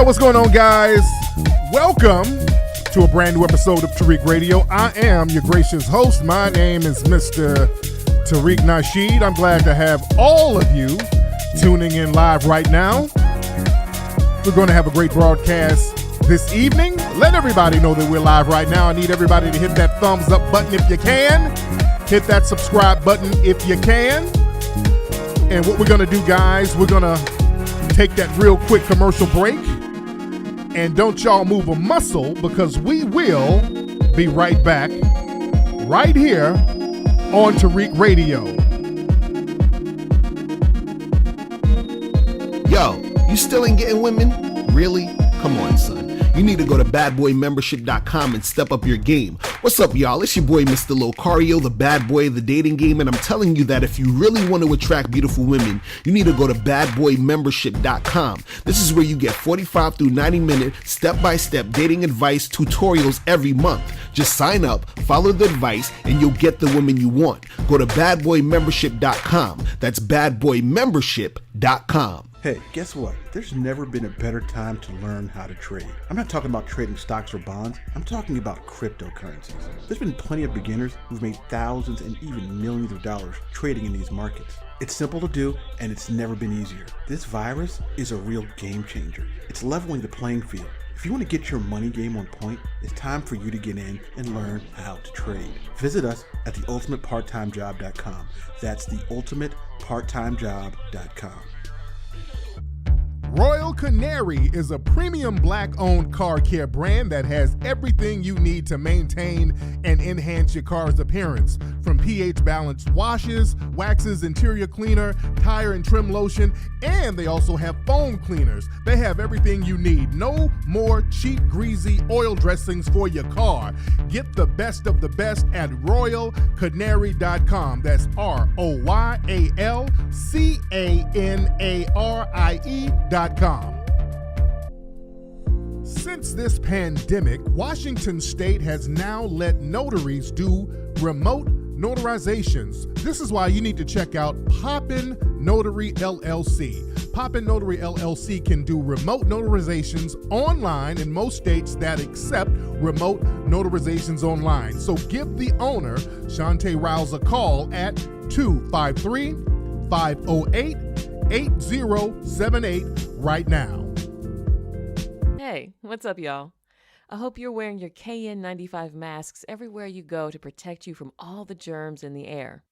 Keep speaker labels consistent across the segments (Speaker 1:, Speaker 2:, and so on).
Speaker 1: What's going on, guys? Welcome to a brand new episode of Tariq Radio. I am your gracious host. My name is Mr. Tariq Nasheed. I'm glad to have all of you tuning in live right now. We're going to have a great broadcast this evening. Let everybody know that we're live right now. I need everybody to hit that thumbs up button if you can. Hit that subscribe button if you can. And what we're going to do, guys, we're going to take that real quick commercial break. And don't y'all move a muscle, because we will be right back right here on Tariq Radio.
Speaker 2: Yo, you still ain't getting women? Really? Come on, son. You need to go to badboymembership.com and step up your game. What's up, y'all? It's your boy, Mr. Locario, the bad boy of the dating game, and I'm telling you that if you really want to attract beautiful women, you need to go to badboymembership.com. This is where you get 45 through 90-minute step-by-step dating advice tutorials every month. Just sign up, follow the advice, and you'll get the woman you want. Go to badboymembership.com. That's badboymembership.com.
Speaker 3: Hey, guess what? There's never been a better time to learn how to trade. I'm not talking about trading stocks or bonds. I'm talking about cryptocurrencies. There's been plenty of beginners who've made thousands and even millions of dollars trading in these markets. It's simple to do, and it's never been easier. This virus is a real game changer. It's leveling the playing field. If you want to get your money game on point, it's time for you to get in and learn how to trade. Visit us at theultimateparttimejob.com. That's theultimateparttimejob.com.
Speaker 1: Royal Canary is a premium black-owned car care brand that has everything you need to maintain and enhance your car's appearance. From pH-balanced washes, waxes, interior cleaner, tire and trim lotion, and they also have foam cleaners. They have everything you need. No more cheap, greasy oil dressings for your car. Get the best of the best at royalcanary.com. That's ROYALCANARIE.com. Since this pandemic, Washington State has now let notaries do remote notarizations. This is why you need to check out Poppin' Notary LLC. Poppin' Notary LLC can do remote notarizations online in most states that accept remote notarizations online. So give the owner, Shantae Rouse, a call at 253-508-8078 right now.
Speaker 4: Hey, what's up, y'all? I hope you're wearing your KN95 masks everywhere you go to protect you from all the germs in the air.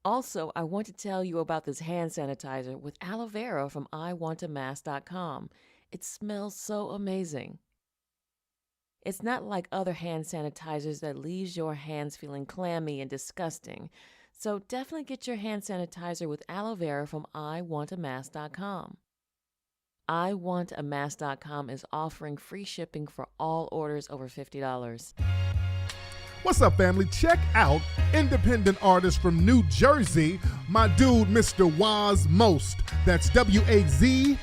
Speaker 4: Also, I want to tell you about this hand sanitizer with aloe vera from iwantamask.com. It smells so amazing. It's not like other hand sanitizers that leaves your hands feeling clammy and disgusting. So definitely get your hand sanitizer with aloe vera from iwantamask.com. iwantamask.com is offering free shipping for all orders over $50.
Speaker 1: What's up, family? Check out independent artist from New Jersey, my dude, Mr. Waz Most. That's WAZMOST.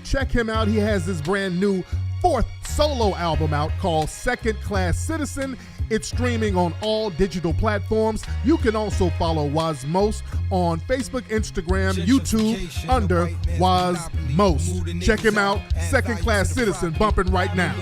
Speaker 1: Check him out. He has his brand new 4th solo album out called Second Class Citizen. It's streaming on all digital platforms. You can also follow Waz Most on Facebook, Instagram, YouTube under Waz Most. Check him out. Second Class Citizen bumping right now.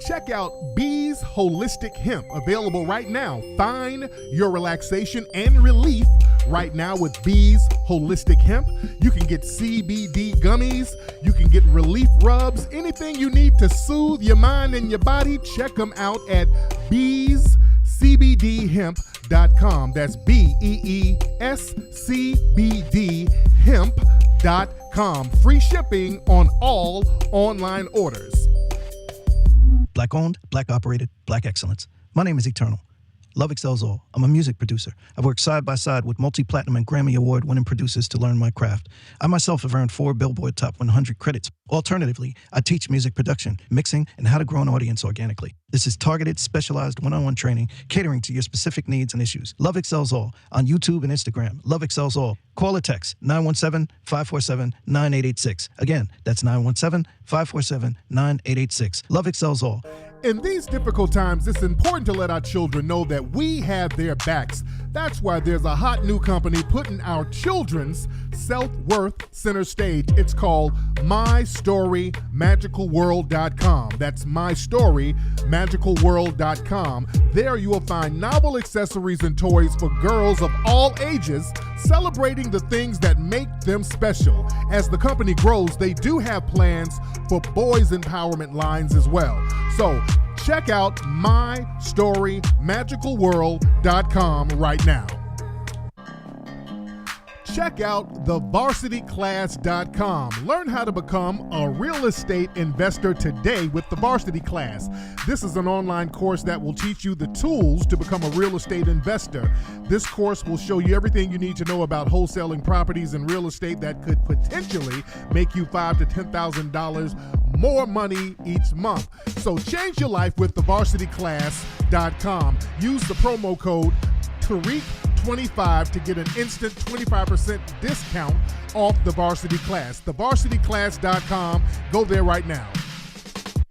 Speaker 1: Check out Bees Holistic Hemp, available right now. Find your relaxation and relief right now with Bees Holistic Hemp. You can get CBD gummies, you can get relief rubs, anything you need to soothe your mind and your body. Check them out at beescbdhemp.com. That's BEESCBD hemp.com. Free shipping on all online orders.
Speaker 5: Black owned, black operated, black excellence. My name is Eternal. Love excels all. I'm a music producer. I've worked side by side with multi-platinum and Grammy Award-winning producers to learn my craft. I myself have earned 4 Billboard Top 100 credits. Alternatively, I teach music production, mixing, and how to grow an audience organically. This is targeted, specialized, one-on-one training catering to your specific needs and issues. Love excels all on YouTube and Instagram. Love excels all. Call or text 917-547-9886. Again, that's 917-547-9886. Love excels all.
Speaker 1: In these difficult times, it's important to let our children know that we have their backs. That's why there's a hot new company putting our children's self-worth center stage. It's called MyStoryMagicalWorld.com. That's MyStoryMagicalWorld.com. There you will find novel accessories and toys for girls of all ages, celebrating the things that make them special. As the company grows, they do have plans for boys' empowerment lines as well. So check out MyStoryMagicalWorld.com right now. Check out thevarsityclass.com. Learn how to become a real estate investor today with the Varsity Class. This is an online course that will teach you the tools to become a real estate investor. This course will show you everything you need to know about wholesaling properties and real estate that could potentially make you $5,000 to $10,000 more money each month. So change your life with thevarsityclass.com. Use the promo code Tariq25 to get an instant 25% discount off the Varsity Class. Thevarsityclass.com. Go there right now.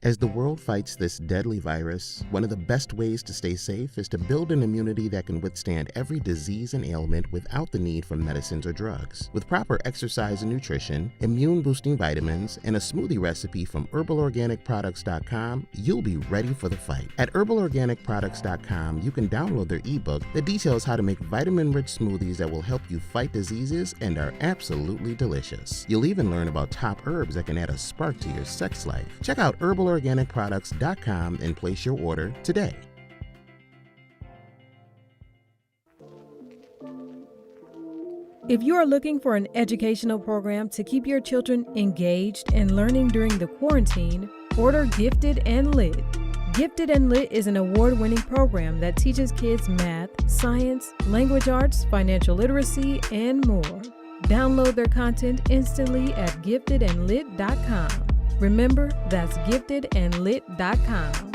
Speaker 6: As the world fights this deadly virus, one of the best ways to stay safe is to build an immunity that can withstand every disease and ailment without the need for medicines or drugs. With proper exercise and nutrition, immune-boosting vitamins, and a smoothie recipe from herbalorganicproducts.com, you'll be ready for the fight. At herbalorganicproducts.com, you can download their ebook that details how to make vitamin-rich smoothies that will help you fight diseases and are absolutely delicious. You'll even learn about top herbs that can add a spark to your sex life. Check out herbalorganicproducts.com and place your order today.
Speaker 7: If you are looking for an educational program to keep your children engaged and learning during the quarantine, order Gifted and Lit. Gifted and Lit is an award-winning program that teaches kids math, science, language arts, financial literacy, and more. Download their content instantly at giftedandlit.com. Remember, that's giftedandlit.com.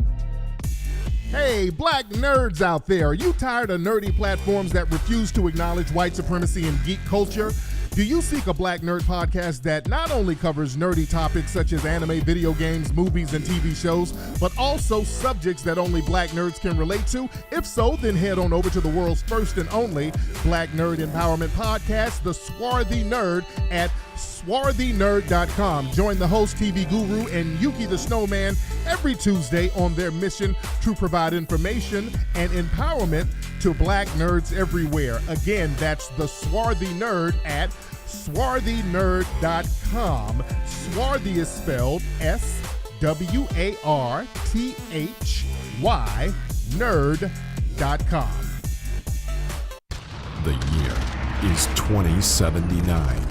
Speaker 1: Hey, black nerds out there, are you tired of nerdy platforms that refuse to acknowledge white supremacy and geek culture? Do you seek a black nerd podcast that not only covers nerdy topics such as anime, video games, movies, and TV shows, but also subjects that only black nerds can relate to? If so, then head on over to the world's first and only black nerd empowerment podcast, The Swarthy Nerd, at swarthynerd.com. Join the host, TV Guru, and Yuki the Snowman every Tuesday on their mission to provide information and empowerment to black nerds everywhere. Again, that's The Swarthy Nerd at swarthynerd.com. Swarthy is spelled SWARTHY, nerd.com.
Speaker 8: The year is 2079.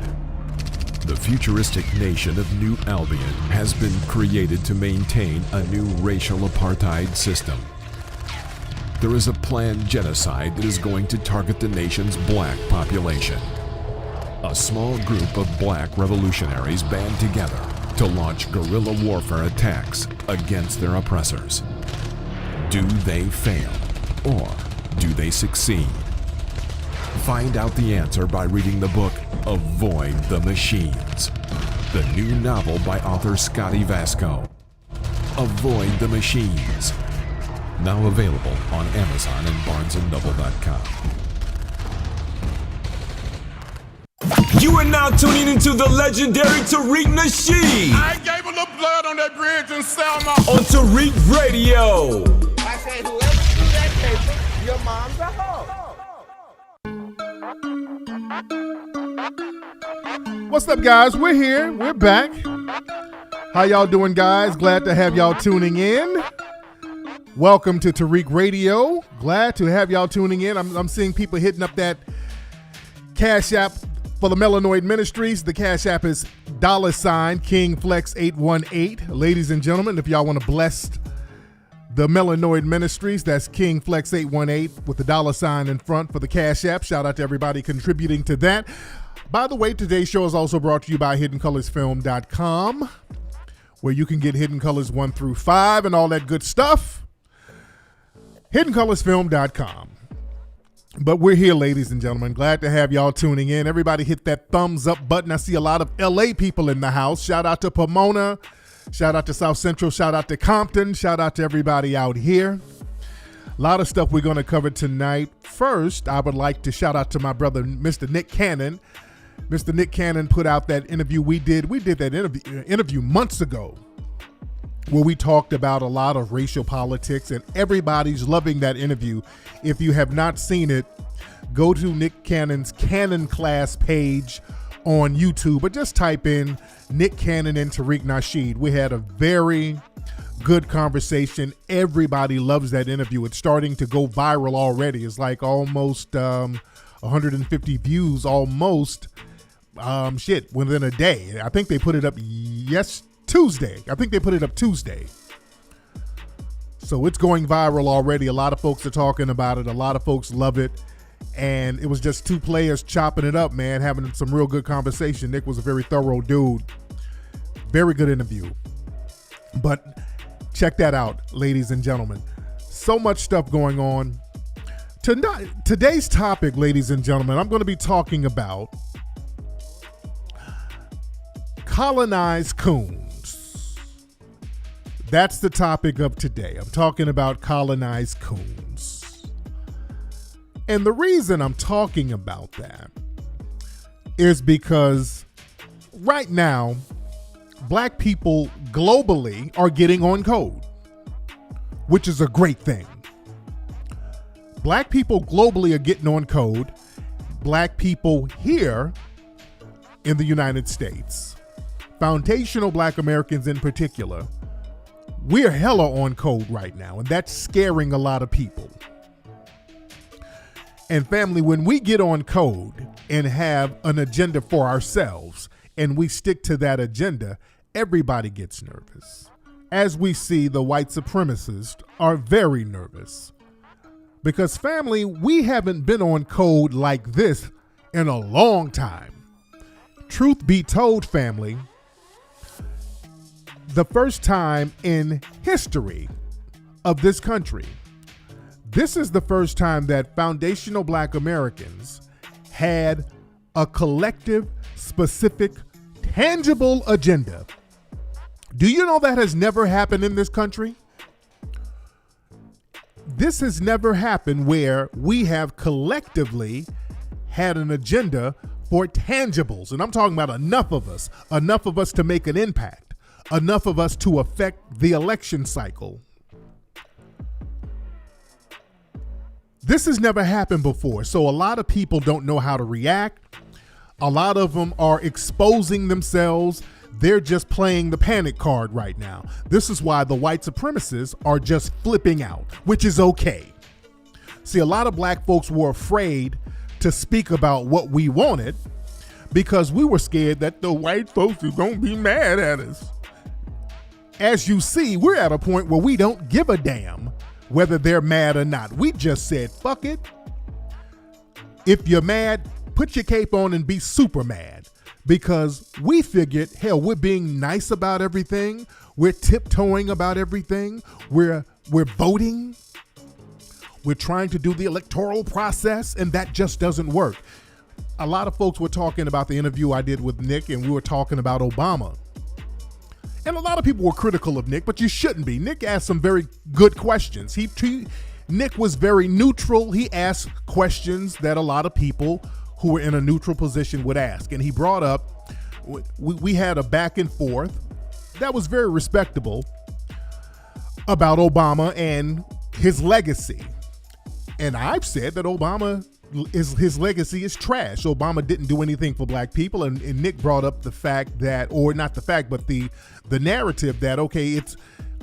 Speaker 8: The futuristic nation of New Albion has been created to maintain a new racial apartheid system. There is a planned genocide that is going to target the nation's black population. A small group of black revolutionaries band together to launch guerrilla warfare attacks against their oppressors. Do they fail, or do they succeed? Find out the answer by reading the book Avoid the Machines, the new novel by author Scotty Vasco. Avoid the Machines. Now available on Amazon and BarnesandNoble.com.
Speaker 9: You are now tuning into the legendary Tariq Nasheed.
Speaker 10: I gave a little blood on that bridge in Selma.
Speaker 9: On Tariq Radio.
Speaker 10: I said, whoever threw that paper, your mom's a hoe.
Speaker 1: What's up, guys? We're here. We're back. How y'all doing, guys? Glad to have y'all tuning in. Welcome to Tariq Radio. Glad to have y'all tuning in. I'm seeing people hitting up that Cash App for the Melanoid Ministries. The Cash App is $KingFlex818. Ladies and gentlemen, if y'all want to bless The Melanoid Ministries, that's King Flex 818 with the $ in front for the Cash App. Shout out to everybody contributing to that. By the way, today's show is also brought to you by HiddenColorsFilm.com, where you can get Hidden Colors 1 through 5 and all that good stuff. HiddenColorsFilm.com. But we're here, ladies and gentlemen. Glad to have y'all tuning in. Everybody hit that thumbs up button. I see a lot of LA people in the house. Shout out to Pomona. Shout out to South Central. Shout out to Compton. Shout out to everybody out here. A lot of stuff we're going to cover tonight. First, I would like to shout out to my brother, Mr. Nick Cannon. Mr. Nick Cannon put out that interview we did. We did that interview months ago where we talked about a lot of racial politics, and everybody's loving that interview. If you have not seen it, go to Nick Cannon's Cannon Class page on YouTube, but just type in Nick Cannon and Tariq Nasheed. We had a very good conversation. Everybody loves that interview. It's starting to go viral already. It's like almost 150 views almost within a day. I think they put it up Tuesday. I think they put it up Tuesday. So it's going viral already. A lot of folks are talking about it. A lot of folks love it. And it was just two players chopping it up, man, having some real good conversation. Nick was a very thorough dude. Very good interview. But check that out, ladies and gentlemen. So much stuff going on. Today's topic, ladies and gentlemen, I'm going to be talking about colonized coons. That's the topic of today. I'm talking about colonized coons. And the reason I'm talking about that is because right now, black people globally are getting on code, which is a great thing. Black people globally are getting on code. Black people here in the United States, foundational black Americans in particular, we're hella on code right now, and that's scaring a lot of people. And family, when we get on code and have an agenda for ourselves and we stick to that agenda, everybody gets nervous. As we see, the white supremacists are very nervous. Because family, we haven't been on code like this in a long time. Truth be told, family, the first time in history of this country, this is the first time that foundational black Americans had a collective, specific, tangible agenda. Do you know that has never happened in this country? This has never happened where we have collectively had an agenda for tangibles. And I'm talking about enough of us to make an impact. Enough of us to affect the election cycle. This has never happened before, so a lot of people don't know how to react. A lot of them are exposing themselves. They're just playing the panic card right now. This is why the white supremacists are just flipping out, which is okay. See, a lot of black folks were afraid to speak about what we wanted because we were scared that the white folks are going to be mad at us. As you see, we're at a point where we don't give a damn whether they're mad or not. We just said, fuck it. If you're mad, put your cape on and be super mad, because we figured, hell, we're being nice about everything. We're tiptoeing about everything. We're voting. We're trying to do the electoral process, and that just doesn't work. A lot of folks were talking about the interview I did with Nick, and we were talking about Obama. And a lot of people were critical of Nick, but you shouldn't be. Nick asked some very good questions. Nick was very neutral. He asked questions that a lot of people who were in a neutral position would ask. And he brought up, we had a back and forth that was very respectable about Obama and his legacy. And I've said that his legacy is trash. Obama didn't do anything for black people. And Nick brought up the fact that, or not the fact, but the narrative that, okay,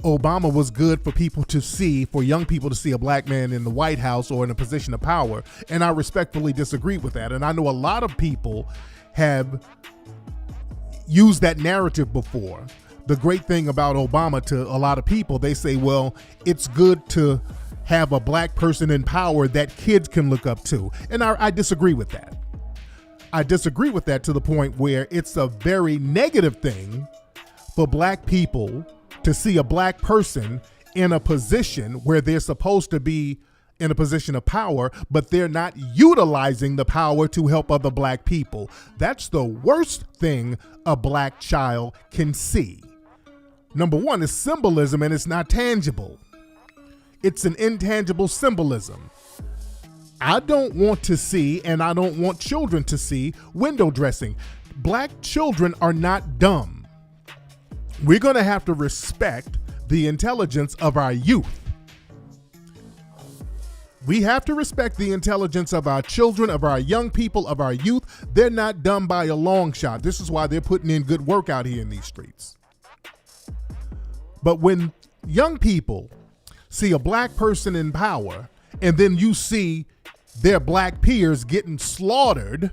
Speaker 1: Obama was good for people to see, for young people to see a black man in the White House or in a position of power. And I respectfully disagree with that. And I know a lot of people have used that narrative before, the great thing about Obama to a lot of people, they say, well, it's good to have a black person in power that kids can look up to. And I disagree with that. I disagree with that to the point where it's a very negative thing for black people to see a black person in a position where they're supposed to be in a position of power, but they're not utilizing the power to help other black people. That's the worst thing a black child can see. Number one is symbolism, and it's not tangible. It's an intangible symbolism. I don't want to see, and I don't want children to see, window dressing. Black children are not dumb. We're going to have to respect the intelligence of our youth. We have to respect the intelligence of our children, of our young people, of our youth. They're not dumb by a long shot. This is why they're putting in good work out here in these streets. But when young people see a black person in power, and then you see their black peers getting slaughtered,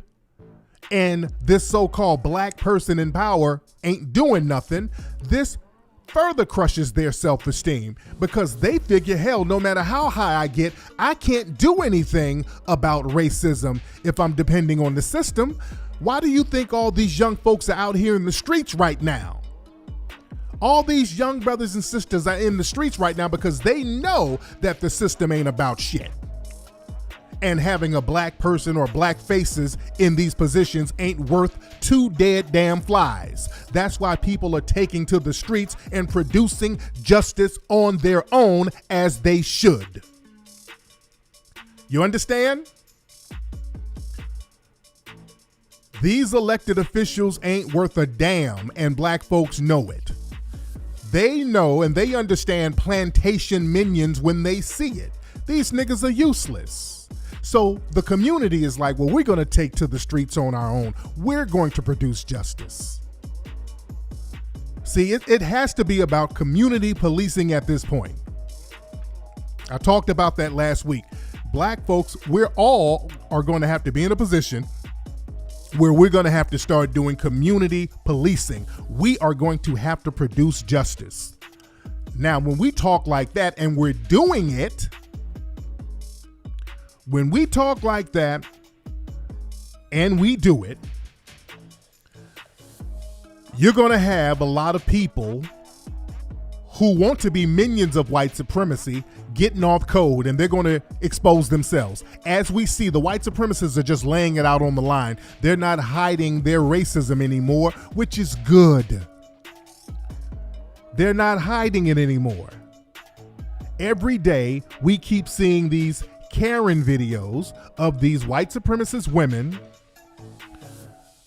Speaker 1: and this so-called black person in power ain't doing nothing, this further crushes their self-esteem, because they figure, hell, no matter how high I get, I can't do anything about racism if I'm depending on the system. Why do you think all these young folks are out here in the streets right now? All these young brothers and sisters are in the streets right now because they know that the system ain't about shit. And having a black person or black faces in these positions ain't worth two dead damn flies. That's why people are taking to the streets and producing justice on their own, as they should. You understand? These elected officials ain't worth a damn, and black folks know it. They know and they understand plantation minions when they see it. These niggas are useless. So the community is like, well, we're going to take to the streets on our own. We're going to produce justice. See, it has to be about community policing at this point. I talked about that last week. Black folks, we're all are going to have to be in a position where we're going to have to start doing community policing. We are going to have to produce justice. Now, when we talk like that and we're doing it, when we talk like that and we do it, you're going to have a lot of people who want to be minions of white supremacy getting off code, and they're going to expose themselves. As we see, the white supremacists are just laying it out on the line. They're not hiding their racism anymore, which is good. They're not hiding it anymore. Every day, we keep seeing these Karen videos of these white supremacist women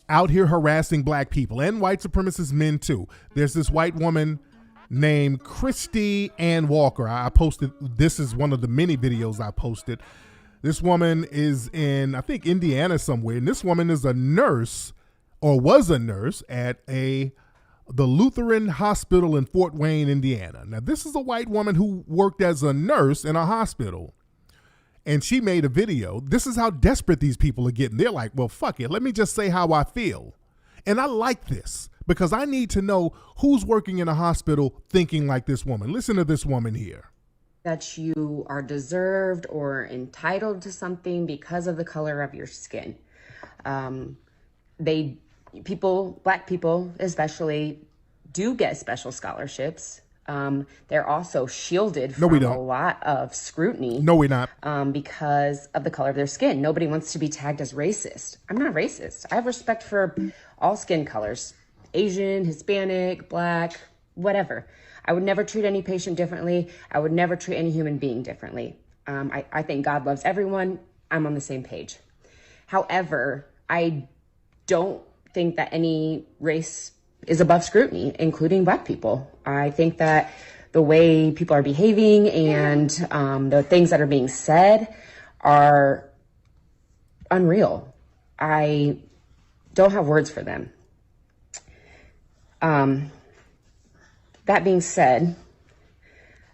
Speaker 1: out here harassing black people, and white supremacist men too. There's this white woman named Christy Ann Walker. I posted, this is one of the many videos I posted. This woman is in, I think, Indiana somewhere, and this woman is a nurse, or was a nurse, at the Lutheran Hospital in Fort Wayne, Indiana. Now, this is a white woman who worked as a nurse in a hospital, and she made a video. This is how desperate these people are getting. They're like, well, fuck it, let me just say how I feel. And I like this, because I need to know who's working in a hospital thinking like this woman. Listen to this woman here.
Speaker 11: That you are deserved or entitled to something because of the color of your skin. Black people especially, do get special scholarships. They're also shielded from a lot of scrutiny.
Speaker 1: No, we're not.
Speaker 11: Because of the color of their skin. Nobody wants to be tagged as racist. I'm not racist. I have respect for all skin colors. Asian, Hispanic, black, whatever. I would never treat any patient differently. I would never treat any human being differently. I think God loves everyone. I'm on the same page. However, I don't think that any race is above scrutiny, including black people. I think that the way people are behaving and the things that are being said are unreal. I don't have words for them. That being said,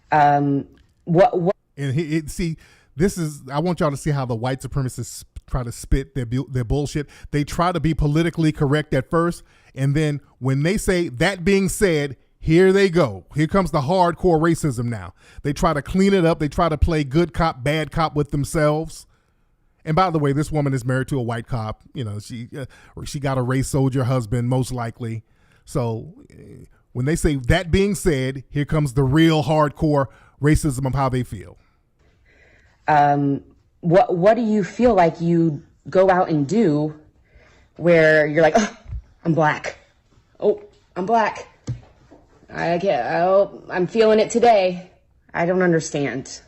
Speaker 11: what?
Speaker 1: And see, this is, I want y'all to see how the white supremacists try to spit their bullshit. They try to be politically correct at first, and then when they say, that being said, Here they go. Here comes the hardcore racism now. They try to clean it up. They try to play good cop, bad cop with themselves. And by the way, this woman is married to a white cop. You know, she got a race soldier husband, most likely. So when they say that being said, here comes the real hardcore racism of how they feel.
Speaker 11: What do you feel like you go out and do where you're like, oh, I'm black. Oh, I'm black. I'm feeling it today. I don't understand.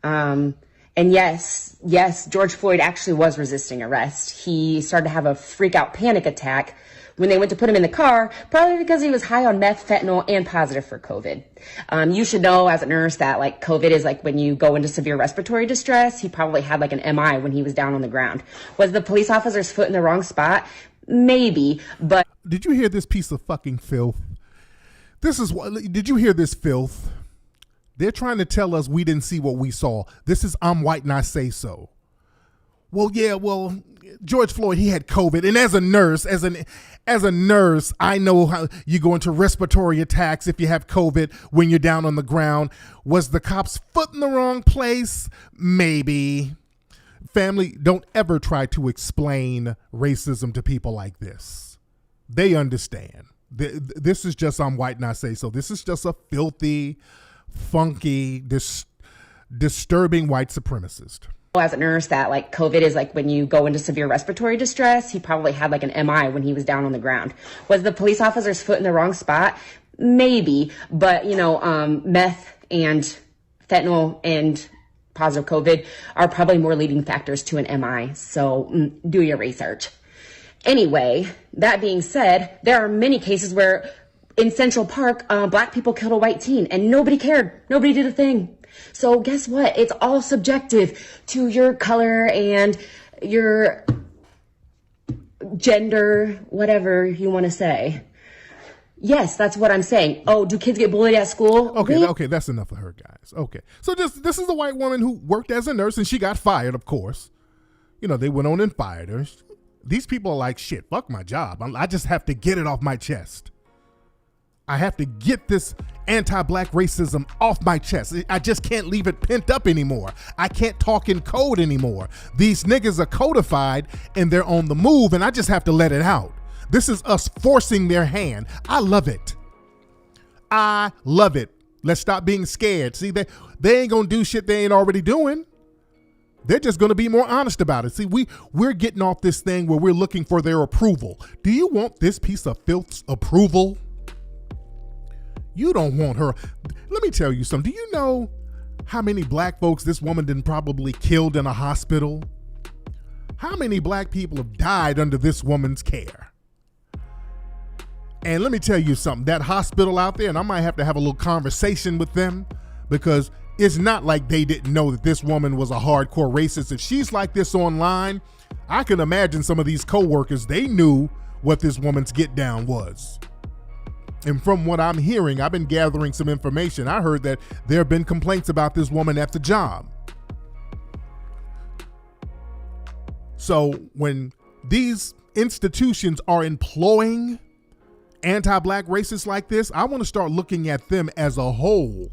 Speaker 11: And yes, George Floyd actually was resisting arrest. He started to have a freak out panic attack when they went to put him in the car, probably because he was high on meth, fentanyl, and positive for COVID. You should know as a nurse that like COVID is like when you go into severe respiratory distress. He probably had like an MI when he was down on the ground. Was the police officer's foot in the wrong spot? Maybe, but...
Speaker 1: Did you hear this piece of fucking filth? Did you hear this filth? They're trying to tell us we didn't see what we saw. This is I'm white and I say so. Well, George Floyd, he had COVID. And as a nurse, I know how you go into respiratory attacks if you have COVID when you're down on the ground. Was the cop's foot in the wrong place? Maybe. Family, don't ever try to explain racism to people like this. They understand. This is just I'm white and I say so. This is just a filthy, funky, disturbing white supremacist.
Speaker 11: As a nurse, that like COVID is like when you go into severe respiratory distress. He probably had like an MI when he was down on the ground. Was the police officer's foot in the wrong spot? Maybe, but meth and fentanyl and positive COVID are probably more leading factors to an MI. So do your research. Anyway, that being said, there are many cases where in Central Park, black people killed a white teen and nobody cared. Nobody did a thing. So guess what? It's all subjective to your color and your gender, whatever you want to say. Yes, that's what I'm saying. Oh, do kids get bullied at school?
Speaker 1: Okay, that's enough of her, guys. Okay. So this is a white woman who worked as a nurse and she got fired, of course. They went on and fired her. These people are like, shit, fuck my job. I just have to get it off my chest. I have to get this anti-black racism off my chest. I just can't leave it pent up anymore. I can't talk in code anymore. These niggas are codified and they're on the move and I just have to let it out. This is us forcing their hand. I love it. I love it. Let's stop being scared. See, they ain't gonna do shit they ain't already doing. They're just going to be more honest about it. See, we're getting off this thing where we're looking for their approval. Do you want this piece of filth's approval? You don't want her. Let me tell you something. Do you know how many black folks this woman done probably killed in a hospital? How many black people have died under this woman's care? And let me tell you something. That hospital out there, and I might have to have a little conversation with them because it's not like they didn't know that this woman was a hardcore racist. If she's like this online, I can imagine some of these coworkers, they knew what this woman's get down was. And from what I'm hearing, I've been gathering some information. I heard that there have been complaints about this woman at the job. So when these institutions are employing anti-black racists like this, I want to start looking at them as a whole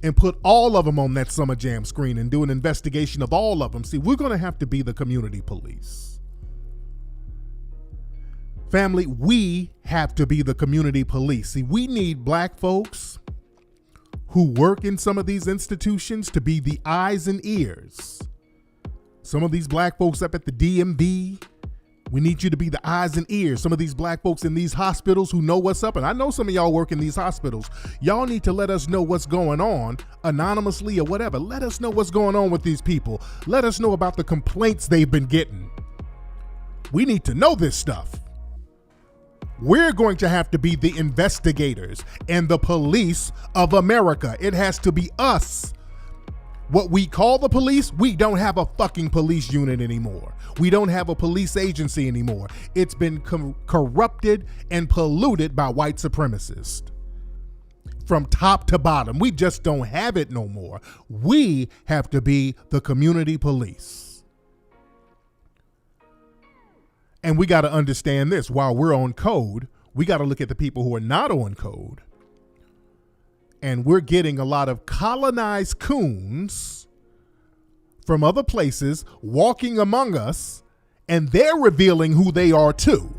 Speaker 1: and put all of them on that Summer Jam screen and do an investigation of all of them. See, we're going to have to be the community police. Family, we have to be the community police. See, we need black folks who work in some of these institutions to be the eyes and ears. Some of these black folks up at the DMV, we need you to be the eyes and ears. Some of these black folks in these hospitals who know what's up, and I know some of y'all work in these hospitals. Y'all need to let us know what's going on anonymously or whatever. Let us know what's going on with these people. Let us know about the complaints they've been getting. We need to know this stuff. We're going to have to be the investigators and the police of America. It has to be us. What we call the police, we don't have a fucking police unit anymore. We don't have a police agency anymore. It's been corrupted and polluted by white supremacists. From top to bottom, we just don't have it no more. We have to be the community police. And we got to understand this. While we're on code, we got to look at the people who are not on code And we're getting a lot of colonized coons from other places walking among us, and they're revealing who they are too.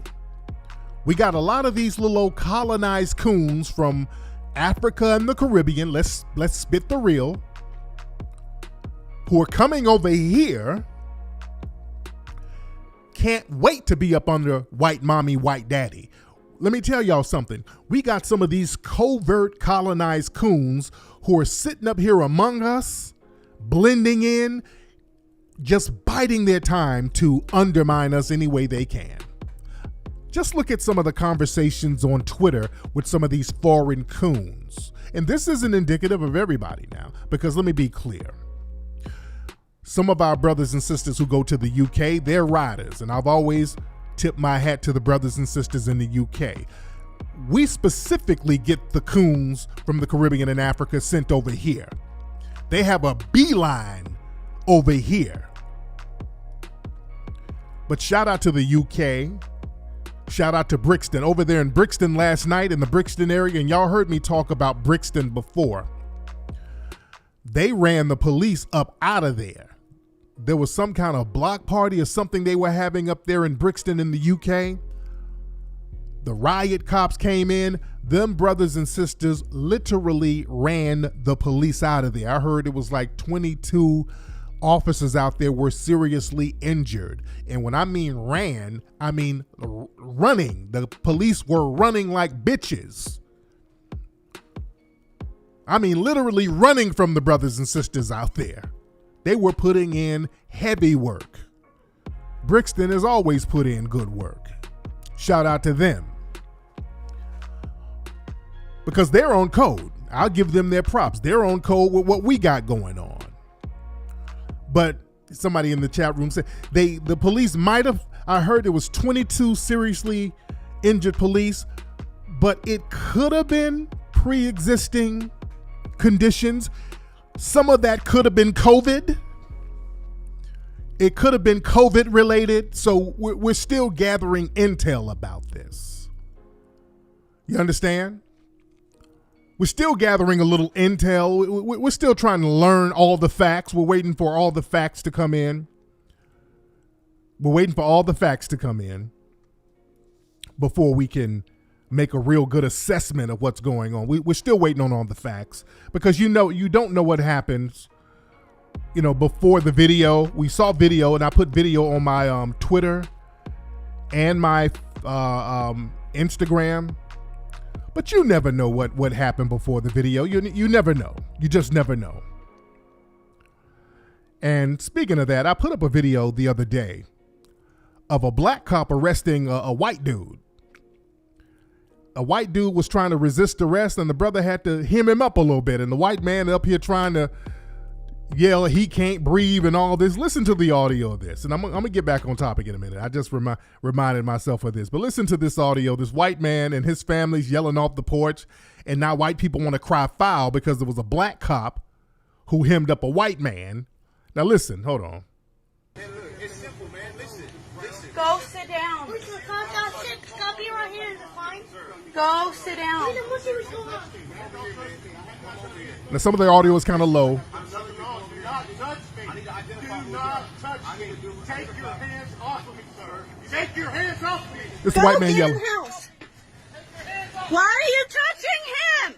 Speaker 1: We got a lot of these little old colonized coons from Africa and the Caribbean, let's spit the real, who are coming over here, can't wait to be up under white mommy, white daddy. Let me tell y'all something. We got some of these covert colonized coons who are sitting up here among us, blending in, just biding their time to undermine us any way they can. Just look at some of the conversations on Twitter with some of these foreign coons. And this isn't indicative of everybody now, because let me be clear. Some of our brothers and sisters who go to the UK, they're riders. And I've always tipped my hat to the brothers and sisters in the UK. We specifically get the coons from the Caribbean and Africa sent over here. They have a beeline over here. But shout out to the UK. Shout out to Brixton. Over there in Brixton last night, in the Brixton area, and y'all heard me talk about Brixton before. They ran the police up out of there. There was some kind of block party or something they were having up there in Brixton in the UK. The riot cops came in. Them brothers and sisters literally ran the police out of there. I heard it was like 22 officers out there were seriously injured. And when I mean ran, I mean running. The police were running like bitches. I mean literally running from the brothers and sisters out there. They were putting in heavy work. Brixton has always put in good work. Shout out to them. Because they're on code. I'll give them their props. They're on code with what we got going on. But somebody in the chat room said the police might have, I heard it was 22 seriously injured police, but it could have been pre-existing conditions. Some of that could have been COVID. It could have been COVID related. So we're still gathering intel about this. You understand? We're still gathering a little intel. We're still trying to learn all the facts. We're waiting for all the facts to come in. We're waiting for all the facts to come in before we can make a real good assessment of what's going on. We're still waiting on all the facts because you don't know what happens, before the video. We saw video, and I put video on my Twitter and my Instagram. But you never know what happened before the video. You never know. You just never know. And speaking of that, I put up a video the other day of a black cop arresting a white dude. A white dude was trying to resist arrest, and the brother had to hem him up a little bit. And the white man up here trying to yell, he can't breathe and all this. Listen to the audio of this. And I'm going to get back on topic in a minute. I just reminded myself of this. But listen to this audio. This white man and his family's yelling off the porch. And now white people want to cry foul because there was a black cop who hemmed up a white man. Now listen, hold on.
Speaker 10: Hey, look, it's simple, man. Listen.
Speaker 12: Go sit down.
Speaker 10: Stop here right here. Fine.
Speaker 12: Go sit down.
Speaker 1: Now some of the audio is kind of low.
Speaker 10: Do not touch me. Take your hands off of me, sir. Take your hands off me.
Speaker 1: This white man yelling.
Speaker 12: House. Why are you touching him?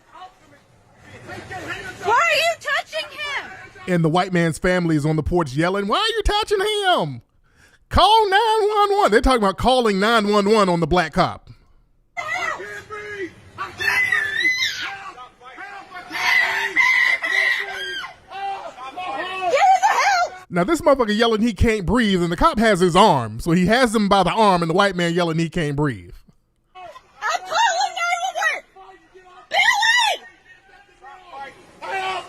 Speaker 12: Why are you touching him?
Speaker 1: And the white man's family is on the porch yelling, why are you touching him? Call 911. They're talking about calling 911 on the black cop. Now this motherfucker yelling he can't breathe, and the cop has his arm. So he has him by the arm, and the white man yelling he can't breathe.
Speaker 12: I'm calling 911! Billy!
Speaker 10: Help!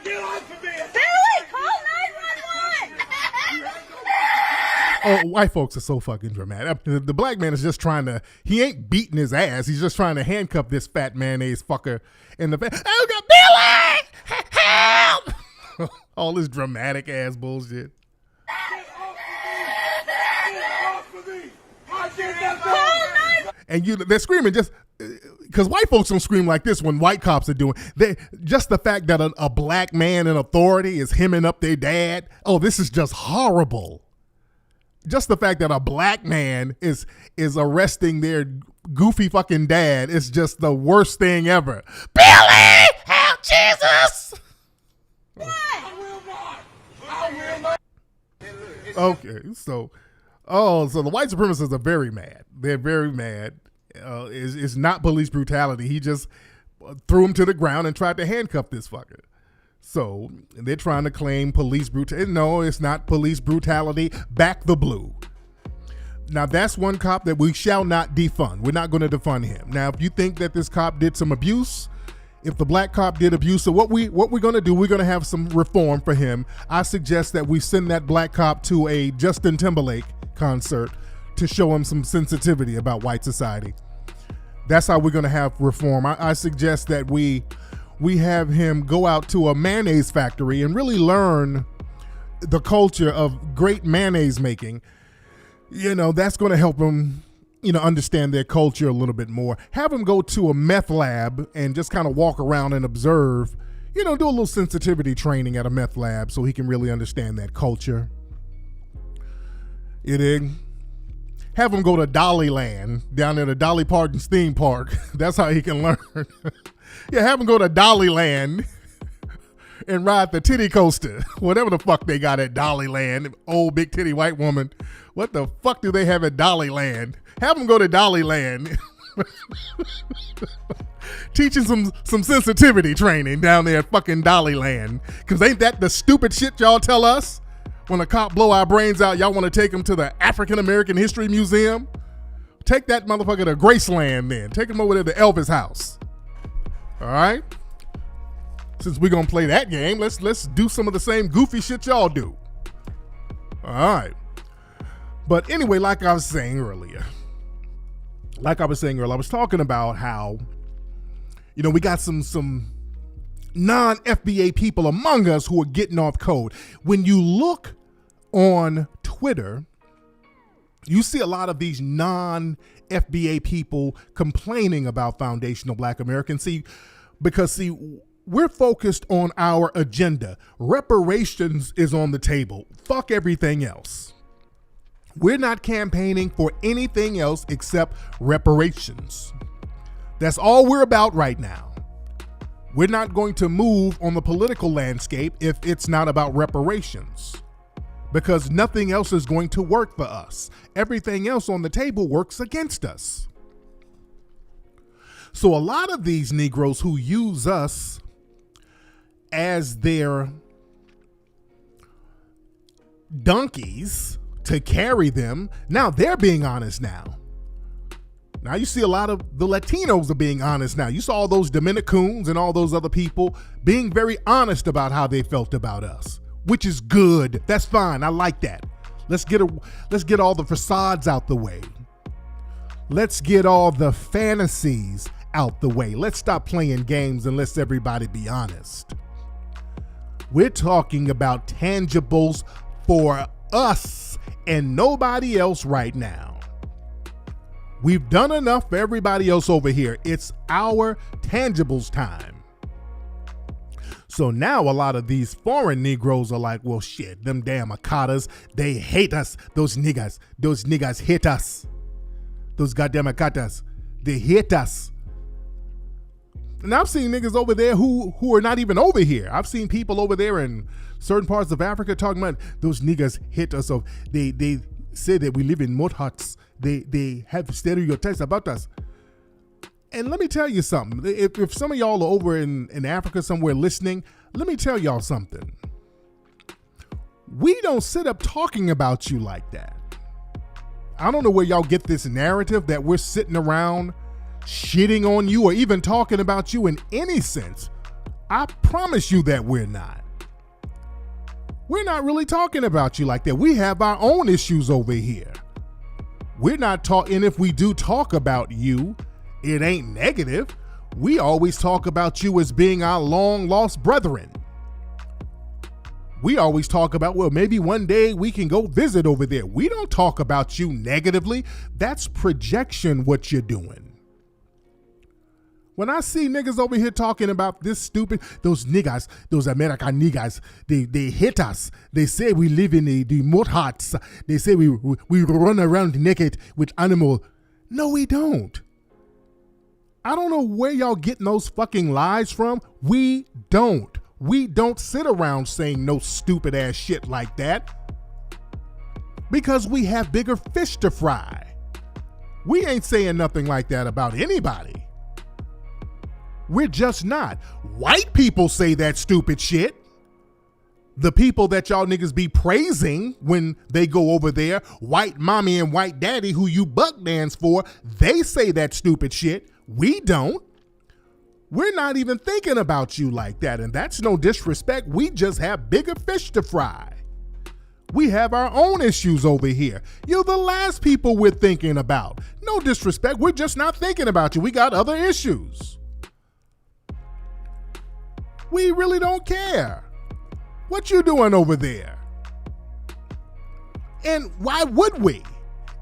Speaker 10: Get off of me!
Speaker 12: Billy, call 911!
Speaker 1: Oh, white folks are so fucking dramatic. The black man is just trying to, he ain't beating his ass. He's just trying to handcuff this fat mayonnaise fucker in the face. Oh, God, Billy! Help! All this dramatic ass bullshit. And they're screaming just because white folks don't scream like this when white cops are doing. Just the fact that a black man in authority is hemming up their dad. Oh, this is just horrible. Just the fact that a black man is arresting their goofy fucking dad is just the worst thing ever. Billy, help Jesus! Okay, so the white supremacists are very mad. They're very mad. It's not police brutality. He just threw him to the ground and tried to handcuff this fucker. So they're trying to claim police brutality. No, it's not police brutality. Back the blue. Now that's one cop that we shall not defund. We're not going to defund him. Now, if you think that this cop did some abuse, if the black cop did abuse, so what we're going to do, we're going to have some reform for him. I suggest that we send that black cop to a Justin Timberlake concert to show him some sensitivity about white society. That's how we're going to have reform. I suggest that we have him go out to a mayonnaise factory and really learn the culture of great mayonnaise making. That's going to help him, understand their culture a little bit more. Have him go to a meth lab and just kind of walk around and observe, do a little sensitivity training at a meth lab so he can really understand that culture. Have him go to Dollyland down there, the Dolly Parton's theme park. That's how he can learn. Yeah, have him go to Dollyland and ride the titty coaster, whatever the fuck they got at Dollyland. Old big titty white woman. What the fuck do they have at Dollyland? Have him go to Dollyland. Teaching some sensitivity training down there at fucking Dollyland. Because ain't that the stupid shit y'all tell us? When a cop blow our brains out, y'all want to take him to the African American History Museum? Take that motherfucker to Graceland then. Take him over there to Elvis house. All right? Since we're going to play that game, let's do some of the same goofy shit y'all do. All right. But anyway, like I was saying earlier, I was talking about how, we got some non-FBA people among us who are getting off code. When you look on Twitter, you see a lot of these non-FBA people complaining about foundational Black Americans. Because we're focused on our agenda. Reparations is on the table. Fuck everything else. We're not campaigning for anything else except reparations. That's all we're about right now. We're not going to move on the political landscape if it's not about reparations, because nothing else is going to work for us. Everything else on the table works against us. So a lot of these Negroes who use us as their donkeys to carry them, now they're being honest now. Now you see a lot of the Latinos are being honest now. You saw all those Dominicans and all those other people being very honest about how they felt about us, which is good. That's fine. I like that. Let's get all the facades out the way. Let's get all the fantasies out the way. Let's stop playing games and let's everybody be honest. We're talking about tangibles for us and nobody else right now. We've done enough for everybody else over here. It's our tangibles time. So now a lot of these foreign Negroes are like, well, shit, them damn Akatas, they hate us. Those niggas hate us. Those goddamn Akatas, they hate us. And I've seen niggas over there who are not even over here. I've seen people over there in certain parts of Africa talking about those niggas hate us. So they say that we live in mud huts. They have stereotypes about us. And let me tell you something. If some of y'all are over in Africa somewhere listening, let me tell y'all something. We don't sit up talking about you like that. I don't know where y'all get this narrative that we're sitting around shitting on you or even talking about you in any sense. I promise you that we're not. We're not really talking about you like that. We have our own issues over here. We're not talking, if we do talk about you, it ain't negative. We always talk about you as being our long lost brethren. we always talk about, well, maybe one day we can go visit over there. We don't talk about you negatively. That's projection, what you're doing. When I see niggas over here talking about this stupid, those niggas, those American niggas, they hit us. They say we live in the mud huts. They say we run around naked with animal. No, we don't. I don't know where y'all getting those fucking lies from. We don't. We don't sit around saying no stupid ass shit like that because we have bigger fish to fry. We ain't saying nothing like that about anybody. We're just not. White people say that stupid shit. The people that y'all niggas be praising when they go over there, white mommy and white daddy who you buck dance for, they say that stupid shit. We don't. We're not even thinking about you like that, and that's no disrespect. We just have bigger fish to fry. We have our own issues over here. You're the last people we're thinking about. No disrespect. We're just not thinking about you. We got other issues. We really don't care. What you doing over there? And why would we?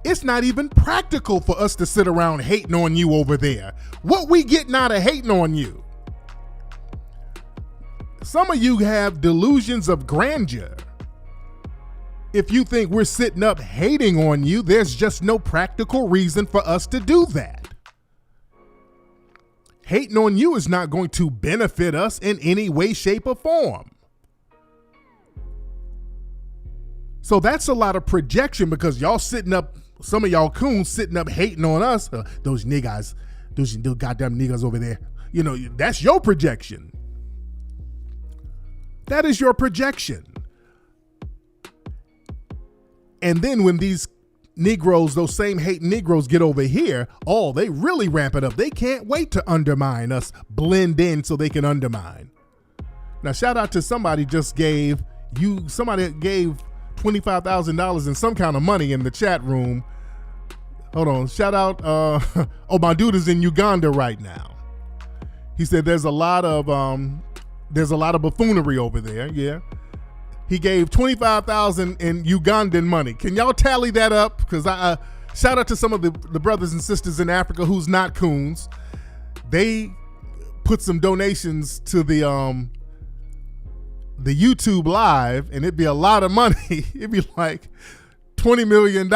Speaker 1: It's not even practical for us to sit around hating on you over there. What we getting out of hating on you? Some of you have delusions of grandeur. If you think we're sitting up hating on you, there's just no practical reason for us to do that. Hating on you is not going to benefit us in any way, shape, or form. So that's a lot of projection because y'all sitting up, some of y'all coons sitting up hating on us. Those niggas, those goddamn niggas over there. You know, that's your projection. That is your projection. And then when these Negroes, those same hating Negroes get over here, oh, they really ramp it up. They can't wait to undermine us, blend in so they can undermine. Now, shout out to somebody gave $25,000 in some kind of money in the chat room. Hold on, shout out. Oh, my dude is in Uganda right now. He said there's a lot of buffoonery over there. Yeah. He gave $25,000 in Ugandan money. Can y'all tally that up? Because I shout out to some of the brothers and sisters in Africa who's not coons. They put some donations to the YouTube live, and it'd be a lot of money. It'd be like $20 million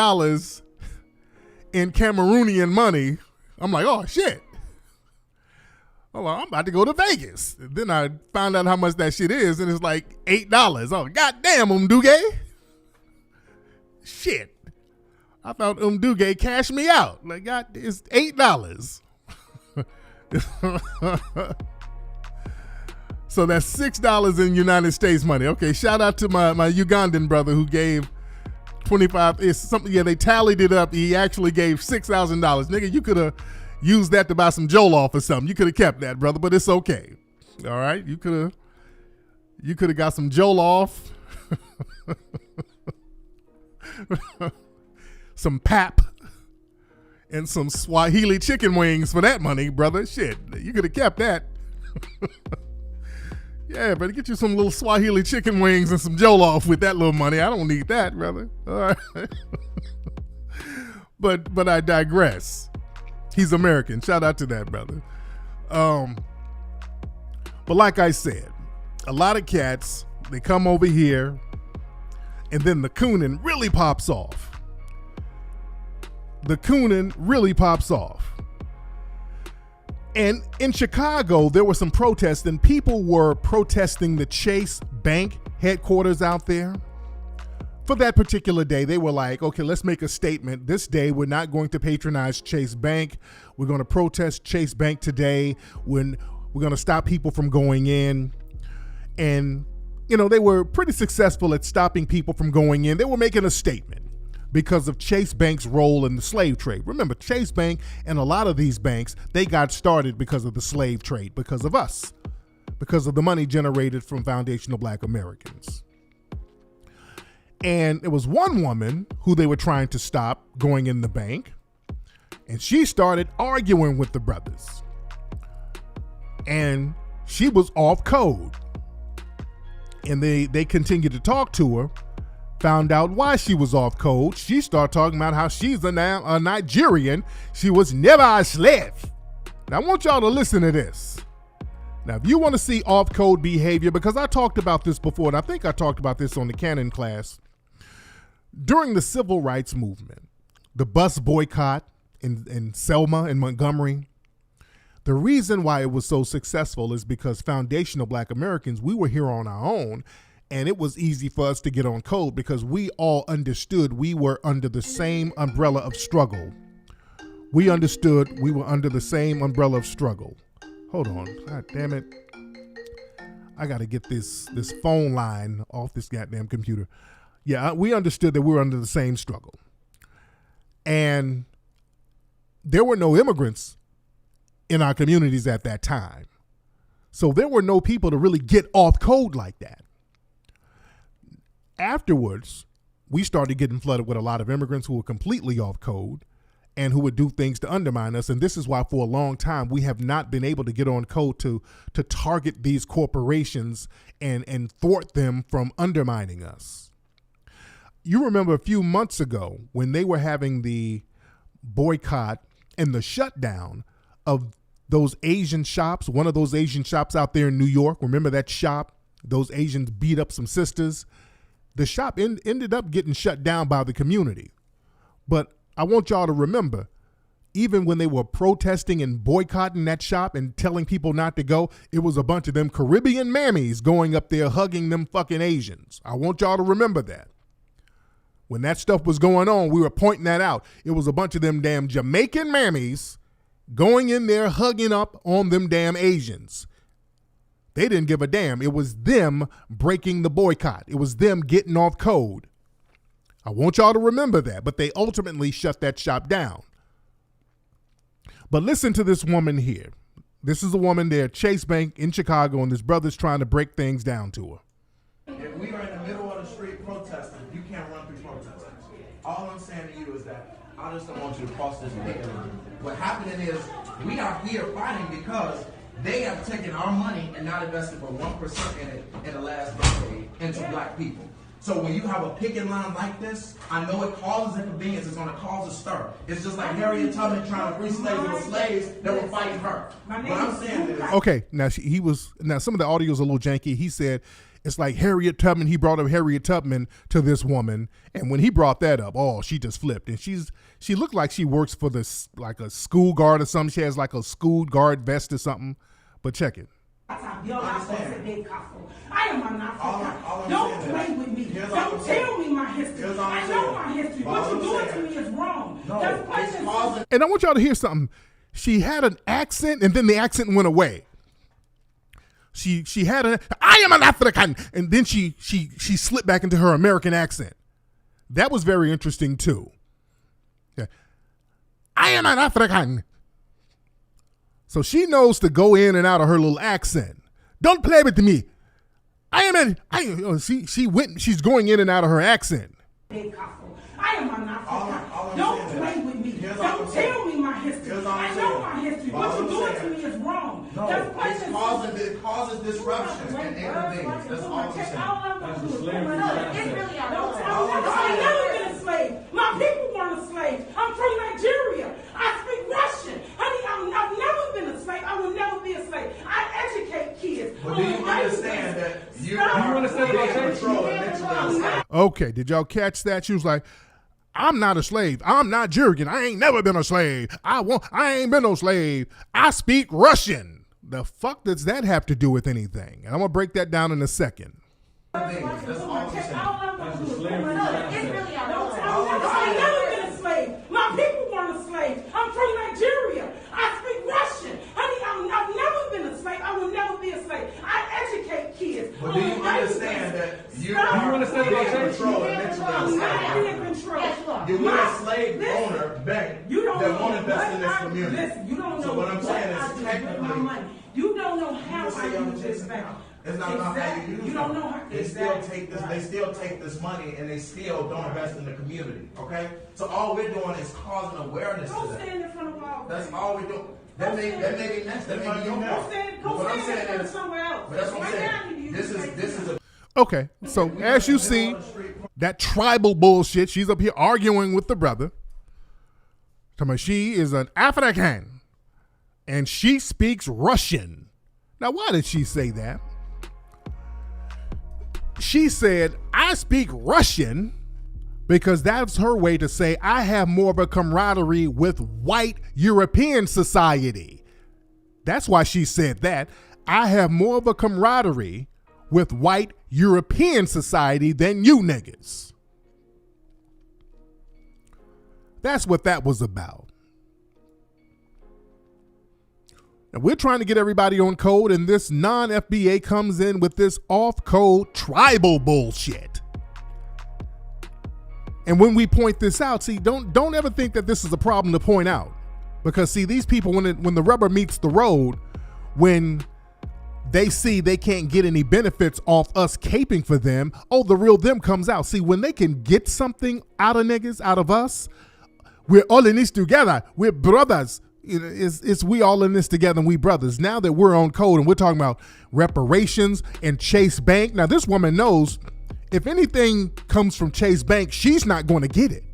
Speaker 1: in Cameroonian money. I'm like, oh shit. Hold on, I'm about to go to Vegas. And then I found out how much that shit is, and it's like $8. Oh, goddamn, Umduge. Shit. I thought Umduge cashed me out. Like, God, it's $8. So that's $6 in United States money. Okay, shout out to my Ugandan brother who gave 25. It's something. Yeah, they tallied it up. He actually gave $6,000. Nigga, you could have used that to buy some Jollof or something. You could have kept that, brother, but it's okay. All right, you could have got some Jollof, some pap, and some Swahili chicken wings for that money, brother. Shit, you could have kept that. Yeah, better get you some little Swahili chicken wings and some Jollof with that little money. I don't need that, brother. All right. But I digress. He's American. Shout out to that, brother. But like I said, a lot of cats, they come over here and then the coonin really pops off. The coonin really pops off. And in Chicago, there were some protests, and people were protesting the Chase Bank headquarters out there. For that particular day, they were like, okay, let's make a statement. This day, we're not going to patronize Chase Bank. We're going to protest Chase Bank today when we're going to stop people from going in. And, you know, they were pretty successful at stopping people from going in. They were making a statement because of Chase Bank's role in the slave trade. Remember, Chase Bank and a lot of these banks, they got started because of the slave trade, because of us, because of the money generated from foundational Black Americans. And there was one woman who they were trying to stop going in the bank, and she started arguing with the brothers. And she was off code. And they continued to talk to her, found out why she was off code. She started talking about how she's a Nigerian. She was never a slave. Now, I want y'all to listen to this. Now, if you want to see off code behavior, because I talked about this before, and I think I talked about this on the Canon class, during the civil rights movement, the bus boycott in Selma and Montgomery, the reason why it was so successful is because foundational Black Americans, we were here on our own, and it was easy for us to get on code because we all understood we were under the same umbrella of struggle. We understood we were under the same umbrella of struggle. Hold on. God damn it. I got to get this phone line off this goddamn computer. Yeah, we understood that we were under the same struggle. And there were no immigrants in our communities at that time. So there were no people to really get off code like that. Afterwards, we started getting flooded with a lot of immigrants who were completely off code and who would do things to undermine us. And this is why for a long time we have not been able to get on code to target these corporations and thwart them from undermining us. You remember a few months ago when they were having the boycott and the shutdown of those Asian shops, one of those Asian shops out there in New York. Remember that shop? Those Asians beat up some sisters. The shop ended up getting shut down by the community. But I want y'all to remember, even when they were protesting and boycotting that shop and telling people not to go, it was a bunch of them Caribbean mammies going up there hugging them fucking Asians. I want y'all to remember that. When that stuff was going on, we were pointing that out. It was a bunch of them damn Jamaican mammies going in there hugging up on them damn Asians. They didn't give a damn. It was them breaking the boycott. It was them getting off code. I want y'all to remember that, but they ultimately shut that shop down. But listen to this woman here. This is a woman there at Chase Bank in Chicago, and this brother's trying to break things down to her.
Speaker 13: If we are in the middle of the street protesting, you can't run through protesters. All I'm saying to you is that I just don't want you to cross this picket line. What happening is we are here fighting because they have taken our money and not invested but 1% in it in the last decade into Black people. So when you have a picket line like this, I know it causes inconvenience. It's going to cause a stir. It's just like Harriet Tubman trying to free slaves that were fighting her. What I'm saying is...
Speaker 1: Okay, now some of the audio is a little janky. He said it's like Harriet Tubman. He brought up Harriet Tubman to this woman, and when he brought that up, she just flipped. And she looked like she works for like a school guard or something. She has like a school guard vest or something. But check it.
Speaker 12: I am an African. Don't play with me. Don't tell me my history. I know my history. What you're doing to me is wrong.
Speaker 1: And I want y'all to hear something. She had an accent, and then the accent went away. She had I am an African, and then she slipped back into her American accent. That was very interesting too. Yeah. I am an African. So she knows to go in and out of her little accent. Don't play with me. She's going in and out of her accent.
Speaker 12: I am an African. Don't play with me. Don't tell me my history. I know my history. What you're doing to me is wrong.
Speaker 13: It causes disruption and inconvenience. That's all I'm saying.
Speaker 12: I've never been a slave. My people weren't a slave. I'm from Nigeria. I speak Russian. Honey, I've never been a slave. I will never be a slave. I educate kids.
Speaker 13: But do you understand that you understand control eventually?
Speaker 1: Okay, did y'all catch that? She was like, I'm not a slave. I'm Nigerian. I ain't never been a slave. I ain't been no slave. I speak Russian. The fuck does that have to do with anything? And I'm going to break that down in a second.
Speaker 12: I've never been a slave. My people weren't a slave. I'm from Nigeria. I speak Russian. Honey, I've never been a slave. I will never be a slave. I educate kids.
Speaker 13: But do you understand that you understand control eventually?
Speaker 12: I'm in control.
Speaker 13: You're a slave owner bank that won't invest in this community.
Speaker 12: Listen, you don't know
Speaker 13: so what I'm saying is technically,
Speaker 12: you don't know how I use this bank.
Speaker 13: It's not about how you use
Speaker 12: You don't know how
Speaker 13: they still take this. They still take this money and they still don't invest in the community. Okay, so all we're doing is causing awareness to that.
Speaker 12: Don't stand in front of all.
Speaker 13: That's all we're doing. That may be next. That may be your fault.
Speaker 12: Go stand in front of somewhere else.
Speaker 13: But that's what I'm saying. This is a.
Speaker 1: Okay, so as you see, that tribal bullshit, she's up here arguing with the brother. She is an African, and she speaks Russian. Now, why did she say that? She said, I speak Russian because that's her way to say I have more of a camaraderie with white European society. That's why she said that. I have more of a camaraderie with white European society than you niggas. That's what that was about. Now we're trying to get everybody on code, and this non-FBA comes in with this off-code tribal bullshit. And when we point this out, see, don't ever think that this is a problem to point out. Because see, these people, when the rubber meets the road, when they see they can't get any benefits off us caping for them, oh, the real them comes out. See, when they can get something out of niggas, out of us, we're all in this together. We're brothers. It's we all in this together and we brothers. Now that we're on code and we're talking about reparations and Chase Bank. Now, this woman knows if anything comes from Chase Bank, she's not going to get it.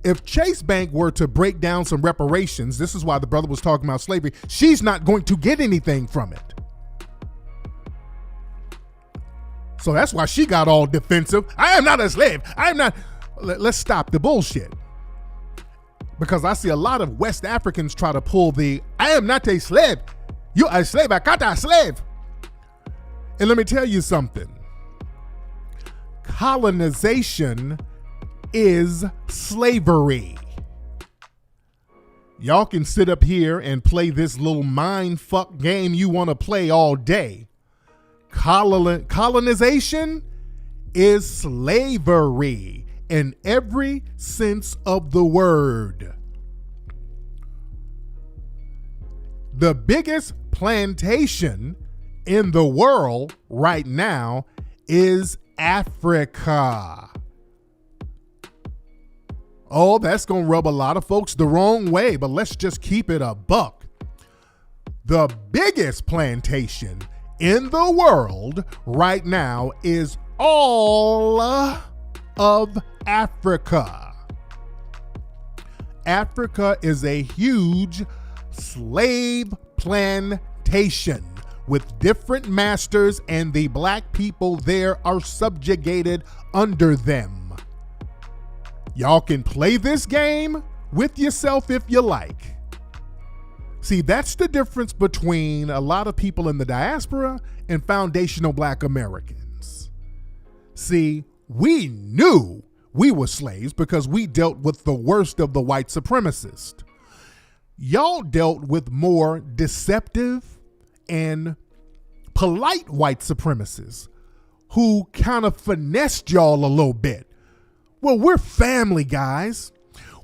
Speaker 1: If Chase Bank were to break down some reparations, this is why the brother was talking about slavery, she's not going to get anything from it. So that's why she got all defensive. I am not a slave. I am not. Let's stop the bullshit. Because I see a lot of West Africans try to pull the, I am not a slave. You are a slave. I got a slave. And let me tell you something. Colonization is slavery. Y'all can sit up here and play this little mind fuck game you want to play all day. Colonization is slavery in every sense of the word. The biggest plantation in the world right now is Africa. Oh, that's going to rub a lot of folks the wrong way, but let's just keep it a buck. The biggest plantation in the world right now is all of Africa. Africa is a huge slave plantation with different masters, and the black people there are subjugated under them. Y'all can play this game with yourself if you like. See, that's the difference between a lot of people in the diaspora and foundational black Americans. See, we knew we were slaves because we dealt with the worst of the white supremacists. Y'all dealt with more deceptive and polite white supremacists who kind of finessed y'all a little bit. Well, we're family, guys.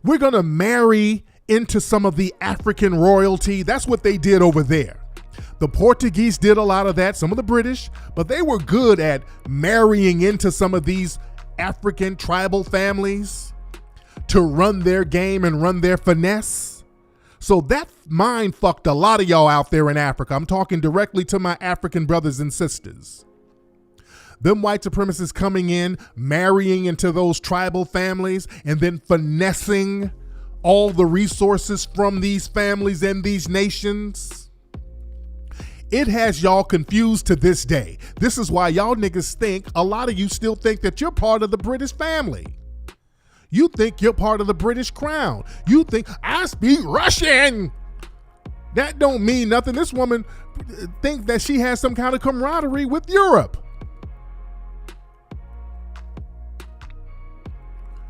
Speaker 1: We're going to marry into some of the African royalty. That's what they did over there. The Portuguese did a lot of that, some of the British, but they were good at marrying into some of these African tribal families to run their game and run their finesse. So that mind fucked a lot of y'all out there in Africa. I'm talking directly to my African brothers and sisters. Them white supremacists coming in, marrying into those tribal families, and then finessing all the resources from these families and these nations. It has y'all confused to this day. This is why y'all niggas think, a lot of you still think that you're part of the British family. You think you're part of the British crown. You think, I speak Russian. That don't mean nothing. This woman thinks that she has some kind of camaraderie with Europe.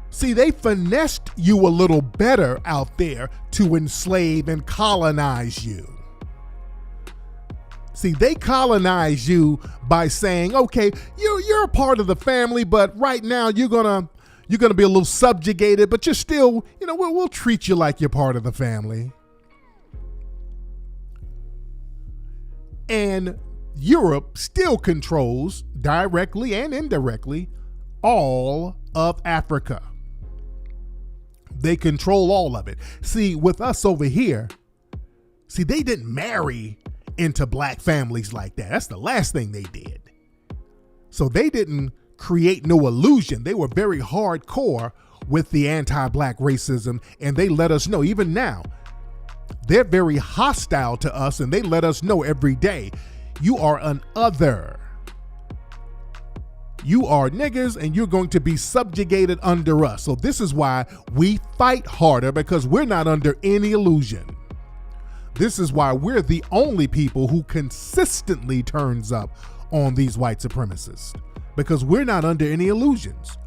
Speaker 1: See, they finessed you a little better out there to enslave and colonize you. See, they colonize you by saying, okay, you're a part of the family, but right now you're gonna be a little subjugated, but you're still, we'll treat you like you're part of the family. And Europe still controls, directly and indirectly, all of Africa. They control all of it. See, with us over here, they didn't marry into black families like that. That's the last thing they did. So they didn't create no illusion. They were very hardcore with the anti-black racism, and they let us know, even now, they're very hostile to us, and they let us know every day, you are an other. You are niggas, and you're going to be subjugated under us. So this is why we fight harder, because we're not under any illusion. This is why we're the only people who consistently turns up on these white supremacists, because we're not under any illusions.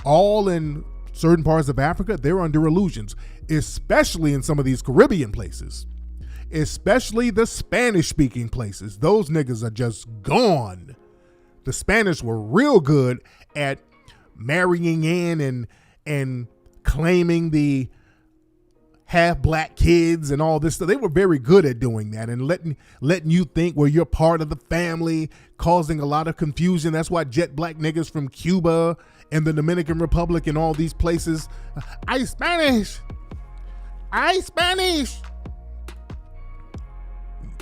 Speaker 1: All in certain parts of Africa, they're under illusions, especially in some of these Caribbean places, especially the Spanish-speaking places. Those niggas are just gone. The Spanish were real good at marrying in and claiming the half-black kids and all this stuff. They were very good at doing that and letting you think, well, you're part of the family, causing a lot of confusion. That's why jet black niggas from Cuba and the Dominican Republic and all these places, I Spanish.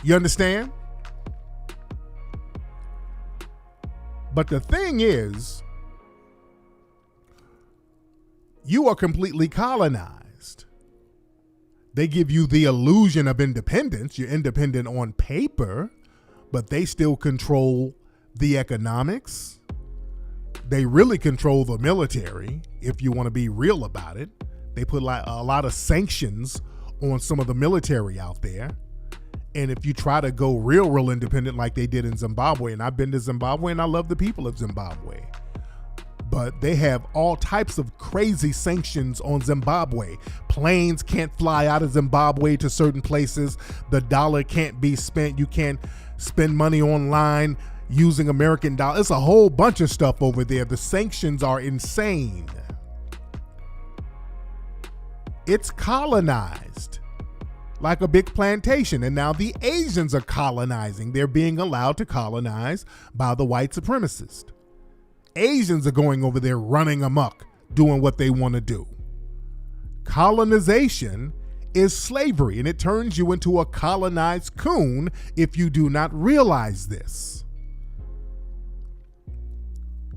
Speaker 1: You understand? But the thing is, you are completely colonized. They give you the illusion of independence. You're independent on paper, but they still control the economics. They really control the military, if you want to be real about it. They put like a lot of sanctions on some of the military out there. And if you try to go real independent like they did in Zimbabwe, and I've been to Zimbabwe and I love the people of Zimbabwe, but they have all types of crazy sanctions on Zimbabwe. Planes can't fly out of Zimbabwe to certain places. The dollar can't be spent. You can't spend money online using American dollars. It's a whole bunch of stuff over there. The sanctions are insane. It's colonized like a big plantation. And now the Asians are colonizing. They're being allowed to colonize by the white supremacists. Asians are going over there running amok, doing what they want to do. Colonization is slavery, and it turns you into a colonized coon if you do not realize this.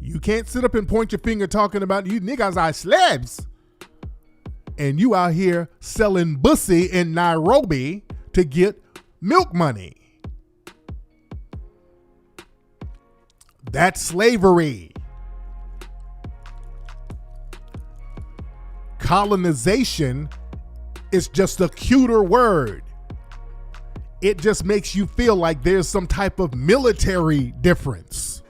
Speaker 1: You can't sit up and point your finger talking about you niggas are slaves, and you out here selling pussy in Nairobi to get milk money. That's slavery. Colonization is just a cuter word. It just makes you feel like there's some type of military difference.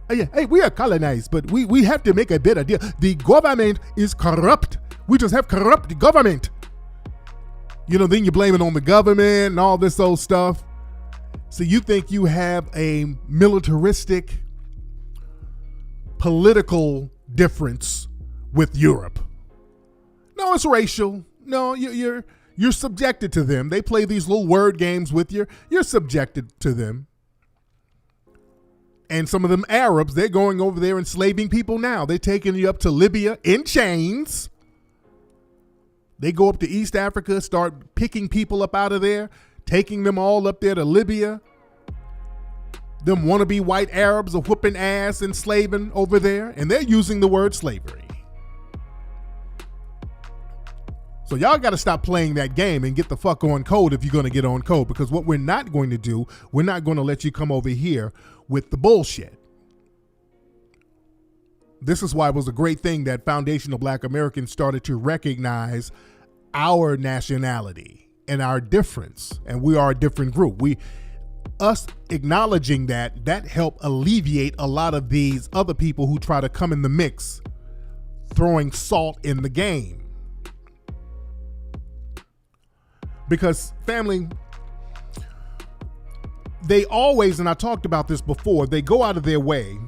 Speaker 1: Hey, we are colonized, but we have to make a better deal. The government is corrupt. We just have corrupt government. You know, then you blame it on the government and all this old stuff. So you think you have a militaristic political difference with Europe. No, it's racial. No, you're subjected to them. They play these little word games with you. You're subjected to them. And some of them Arabs, they're going over there enslaving people now. They're taking you up to Libya in chains. They go up to East Africa, start picking people up out of there, taking them all up there to Libya. Them wannabe white Arabs are whooping ass and slaving over there, and they're using the word slavery. So y'all got to stop playing that game and get the fuck on code if you're going to get on code, because what we're not going to do, we're not going to let you come over here with the bullshit. This is why it was a great thing that foundational Black Americans started to recognize our nationality and our difference, and we are a different group. Us acknowledging that helped alleviate a lot of these other people who try to come in the mix, throwing salt in the game. Because family, they always, and I talked about this before, they go out of their way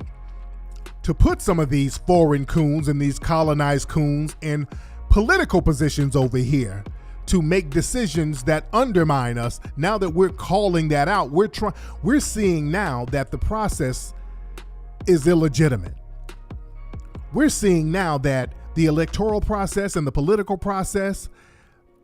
Speaker 1: to put some of these foreign coons and these colonized coons in political positions over here to make decisions that undermine us. Now that we're calling that out, we're seeing now that the process is illegitimate. We're seeing now that the electoral process and the political process,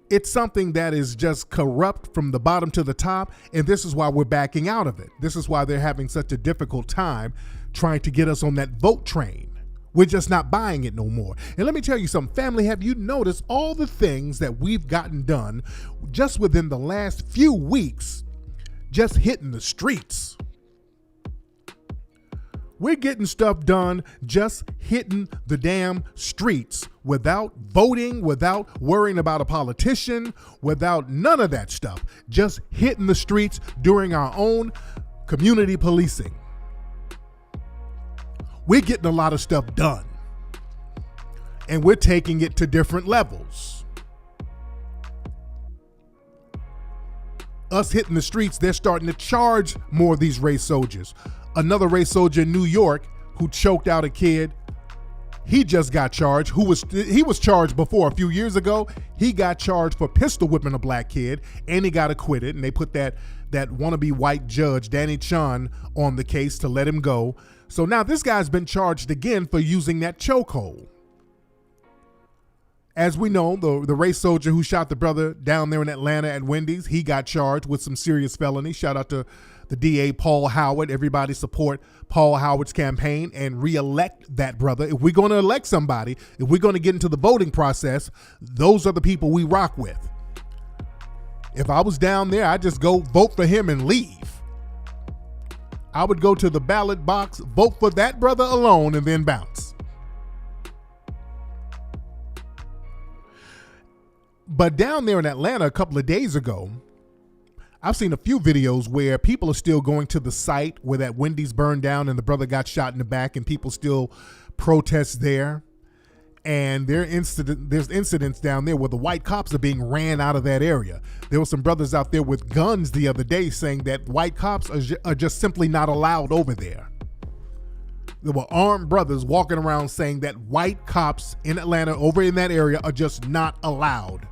Speaker 1: It's something that is just corrupt from the bottom to the top, and this is why we're backing out of it. This is why they're having such a difficult time trying to get us on that vote train. We're just not buying it no more. And let me tell you something, family, have you noticed all the things that we've gotten done just within the last few weeks, just hitting the streets? We're getting stuff done just hitting the damn streets without voting, without worrying about a politician, without none of that stuff. Just hitting the streets during our own community policing. We're getting a lot of stuff done. And we're taking it to different levels. Us hitting the streets, they're starting to charge more of these race soldiers. Another race soldier in New York who choked out a kid, he just got charged. He was charged before a few years ago. He got charged for pistol whipping a black kid, and he got acquitted. And they put that wannabe white judge, Danny Chun, on the case to let him go. So now this guy's been charged again for using that chokehold. As we know, the race soldier who shot the brother down there in Atlanta at Wendy's, he got charged with some serious felony. Shout out to the DA, Paul Howard. Everybody support Paul Howard's campaign and re-elect that brother. If we're going to elect somebody, if we're going to get into the voting process, those are the people we rock with. If I was down there, I'd just go vote for him and leave. I would go to the ballot box, vote for that brother alone, and then bounce. But down there in Atlanta a couple of days ago, I've seen a few videos where people are still going to the site where that Wendy's burned down and the brother got shot in the back, and people still protest there. And there's incidents down there where the white cops are being ran out of that area. There were some brothers out there with guns the other day saying that white cops are just simply not allowed over there. There were armed brothers walking around saying that white cops in Atlanta over in that area are just not allowed.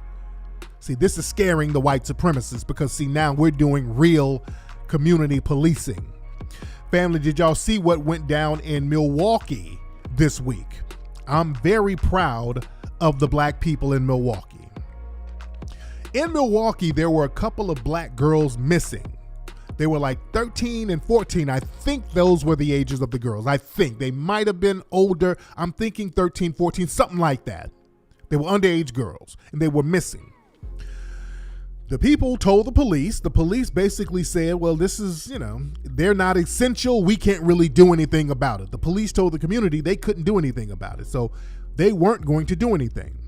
Speaker 1: See, this is scaring the white supremacists because, see, now we're doing real community policing. Family, did y'all see what went down in Milwaukee this week? I'm very proud of the black people in Milwaukee. In Milwaukee, there were a couple of black girls missing. They were like 13 and 14. I think those were the ages of the girls. I think they might have been older. I'm thinking 13, 14, something like that. They were underage girls and they were missing. The people told the police. The police basically said, well, this is, they're not essential. We can't really do anything about it. The police told the community they couldn't do anything about it. So they weren't going to do anything.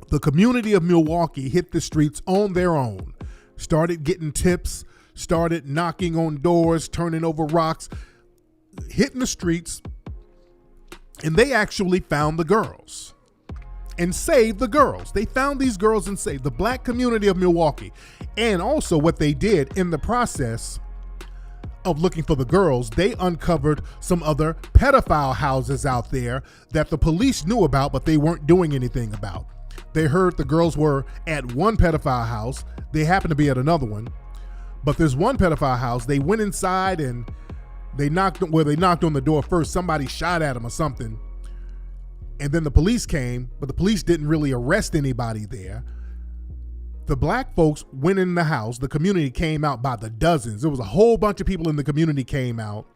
Speaker 1: The community of Milwaukee hit the streets on their own, started getting tips, started knocking on doors, turning over rocks, hitting the streets, and they actually found the girls. And saved the girls. They found these girls and saved the black community of Milwaukee. And also what they did in the process of looking for the girls, they uncovered some other pedophile houses out there that the police knew about, but they weren't doing anything about. They heard the girls were at one pedophile house. They happened to be at another one. But there's one pedophile house. They went inside and they knocked on the door first. Somebody shot at them or something. And then the police came, but the police didn't really arrest anybody there. The black folks went in the house. The community came out by the dozens. There was a whole bunch of people in the community came out.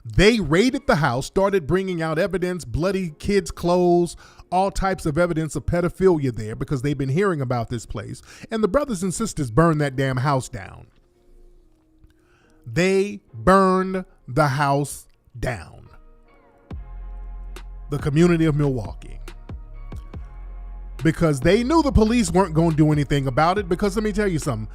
Speaker 1: They raided the house, started bringing out evidence, bloody kids' clothes, all types of evidence of pedophilia there because they've been hearing about this place. And the brothers and sisters burned that damn house down. They burned the house down. The community of Milwaukee, because they knew the police weren't going to do anything about it. Because let me tell you something,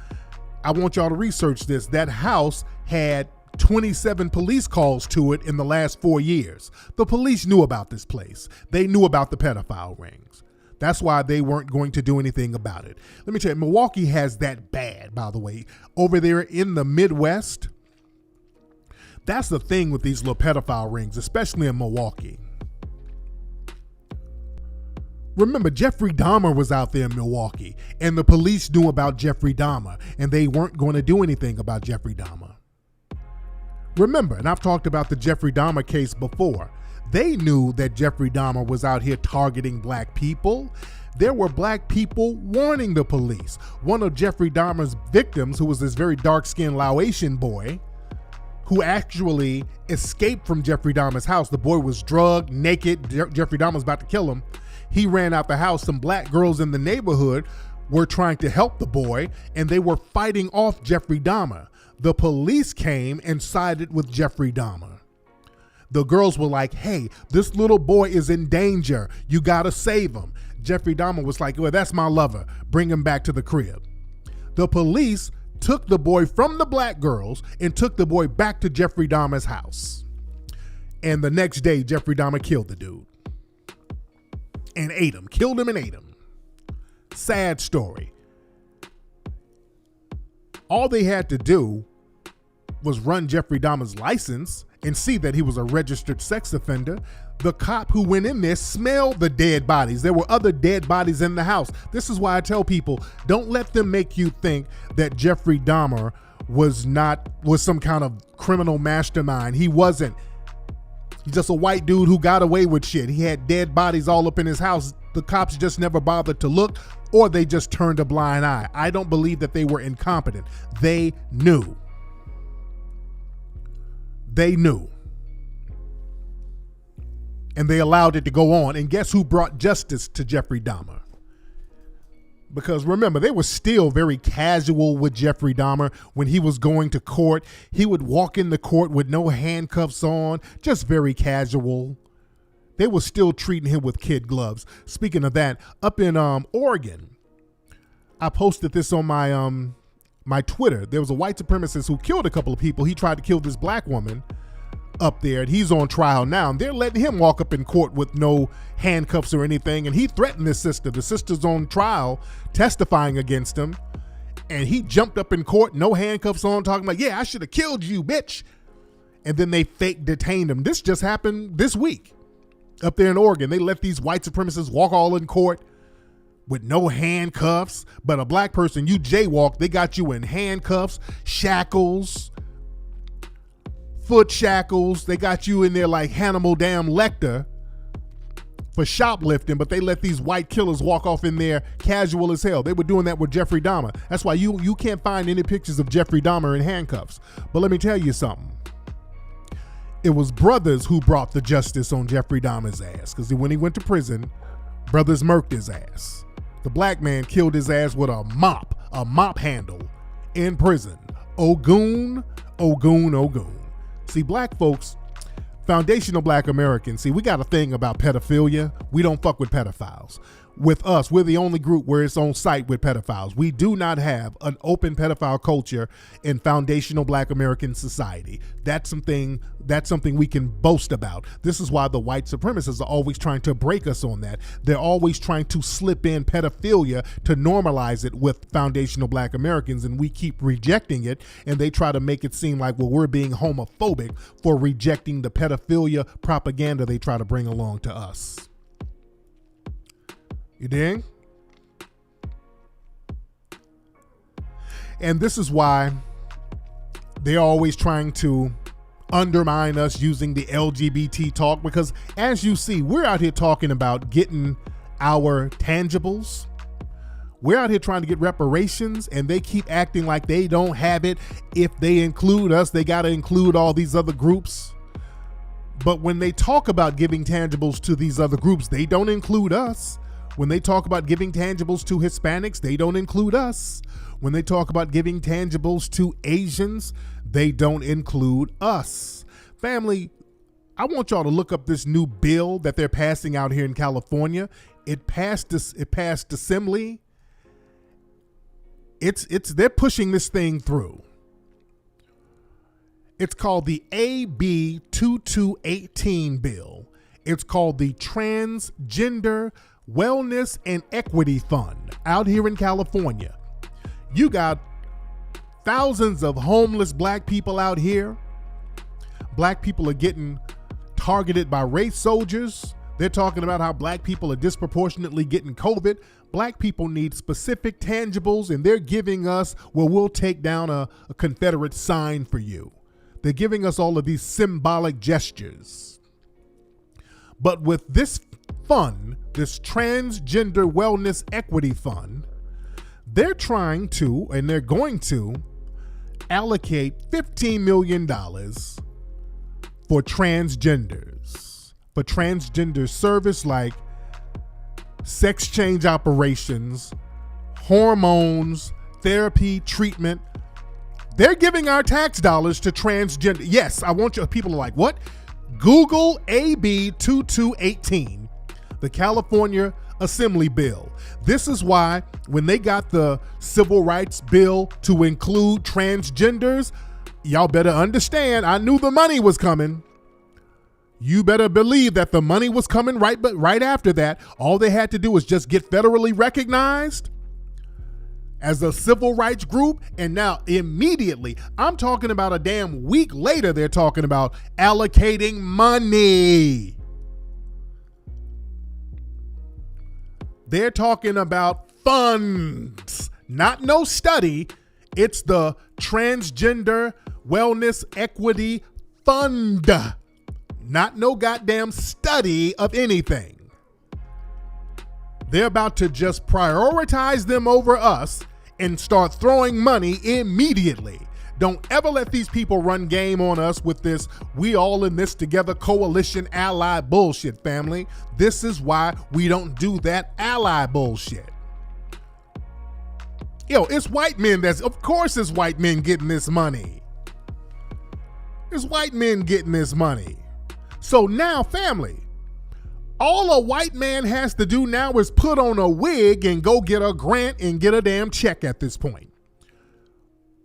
Speaker 1: I want y'all to research this. That house had 27 police calls to it in the last 4 years. The police knew about this place. They knew about the pedophile rings. That's why they weren't going to do anything about it. Let me tell you, Milwaukee has that bad, by the way. Over there in the Midwest, that's the thing with these little pedophile rings, especially in Milwaukee. Remember, Jeffrey Dahmer was out there in Milwaukee, and the police knew about Jeffrey Dahmer, and they weren't going to do anything about Jeffrey Dahmer. Remember, and I've talked about the Jeffrey Dahmer case before, they knew that Jeffrey Dahmer was out here targeting black people. there were black people warning the police. One of Jeffrey Dahmer's victims, who was this very dark-skinned Laotian boy, who actually escaped from Jeffrey Dahmer's house. The boy was drugged, naked. Jeffrey Dahmer was about to kill him. He ran out the house. Some black girls in the neighborhood were trying to help the boy, and they were fighting off Jeffrey Dahmer. The police came and sided with Jeffrey Dahmer. The girls were like, hey, this little boy is in danger. You gotta save him. Jeffrey Dahmer was like, well, that's my lover. Bring him back to the crib. The police took the boy from the black girls and took the boy back to Jeffrey Dahmer's house. And the next day, Jeffrey Dahmer killed the dude and ate him, killed him and ate him. Sad story. All they had to do was run Jeffrey Dahmer's license and see that he was a registered sex offender. The cop who went in there smelled the dead bodies. There were other dead bodies in the house. This is why I tell people, don't let them make you think that Jeffrey Dahmer was some kind of criminal mastermind. He wasn't. He's just a white dude who got away with shit. He had dead bodies all up in his house. The cops just never bothered to look, or they just turned a blind eye. I don't believe that they were incompetent. They knew. They knew. And they allowed it to go on. And guess who brought justice to Jeffrey Dahmer? Because remember, they were still very casual with Jeffrey Dahmer when he was going to court. He would walk in the court with no handcuffs on, just very casual. They were still treating him with kid gloves. Speaking of that, up in Oregon, I posted this on my Twitter. There was a white supremacist who killed a couple of people. He tried to kill this black woman up there, and he's on trial now, and they're letting him walk up in court with no handcuffs or anything, and he threatened his sister. The sister's on trial testifying against him, and he jumped up in court, no handcuffs on, talking about, yeah, I should have killed you, bitch. And then they fake detained him. This just happened this week up there in Oregon. They let these white supremacists walk all in court with no handcuffs, but a black person, you jaywalk, they got you in handcuffs, shackles, foot shackles. They got you in there like Hannibal damn Lecter for shoplifting, but they let these white killers walk off in there casual as hell. They were doing that with Jeffrey Dahmer. That's why you can't find any pictures of Jeffrey Dahmer in handcuffs. But let me tell you something. It was brothers who brought the justice on Jeffrey Dahmer's ass, because when he went to prison, brothers murked his ass. The black man killed his ass with a mop handle in prison. Ogoon, Ogoon, Ogoon. See, black folks, foundational black Americans, see, we got a thing about pedophilia. We don't fuck with pedophiles. With us, we're the only group where it's on site with pedophiles. We do not have an open pedophile culture in foundational black American society. That's something we can boast about. This is why the white supremacists are always trying to break us on that. They're always trying to slip in pedophilia to normalize it with foundational black Americans, and we keep rejecting it, and they try to make it seem like, well, we're being homophobic for rejecting the pedophilia propaganda they try to bring along to us. You dig? And this is why they're always trying to undermine us using the LGBT talk, because as you see, we're out here talking about getting our tangibles. We're out here trying to get reparations, and they keep acting like they don't have it. If they include us, they got to include all these other groups. But when they talk about giving tangibles to these other groups, they don't include us. When they talk about giving tangibles to Hispanics, they don't include us. When they talk about giving tangibles to Asians, they don't include us. Family, I want y'all to look up this new bill that they're passing out here in California. It passed assembly. They're pushing this thing through. It's called the AB 2218 bill. It's called the Transgender Wellness and Equity Fund out here in California. You got thousands of homeless black people out here. Black people are getting targeted by race soldiers. They're talking about how black people are disproportionately getting COVID. Black people need specific tangibles, and they're giving us, well, we'll take down a Confederate sign for you. They're giving us all of these symbolic gestures. But with this fund, this Transgender Wellness Equity Fund, they're trying to, and they're going to, allocate $15 million for transgenders, for transgender service like sex change operations, hormones, therapy, treatment. They're giving our tax dollars to transgender. Yes, I want you, people are like, what? Google AB 2218, the California Assembly Bill. This is why when they got the Civil Rights Bill to include transgenders, y'all better understand, I knew the money was coming. You better believe that the money was coming right after that. All they had to do was just get federally recognized as a civil rights group, and now immediately, I'm talking about a damn week later, they're talking about allocating money. They're talking about funds, not no study. It's the Transgender Wellness Equity Fund, not no goddamn study of anything. They're about to just prioritize them over us and start throwing money immediately. Don't ever let these people run game on us with this we all in this together coalition ally bullshit, family. This is why we don't do that ally bullshit. Yo, it's white men of course it's white men getting this money. It's white men getting this money. So now, family, all a white man has to do now is put on a wig and go get a grant and get a damn check at this point.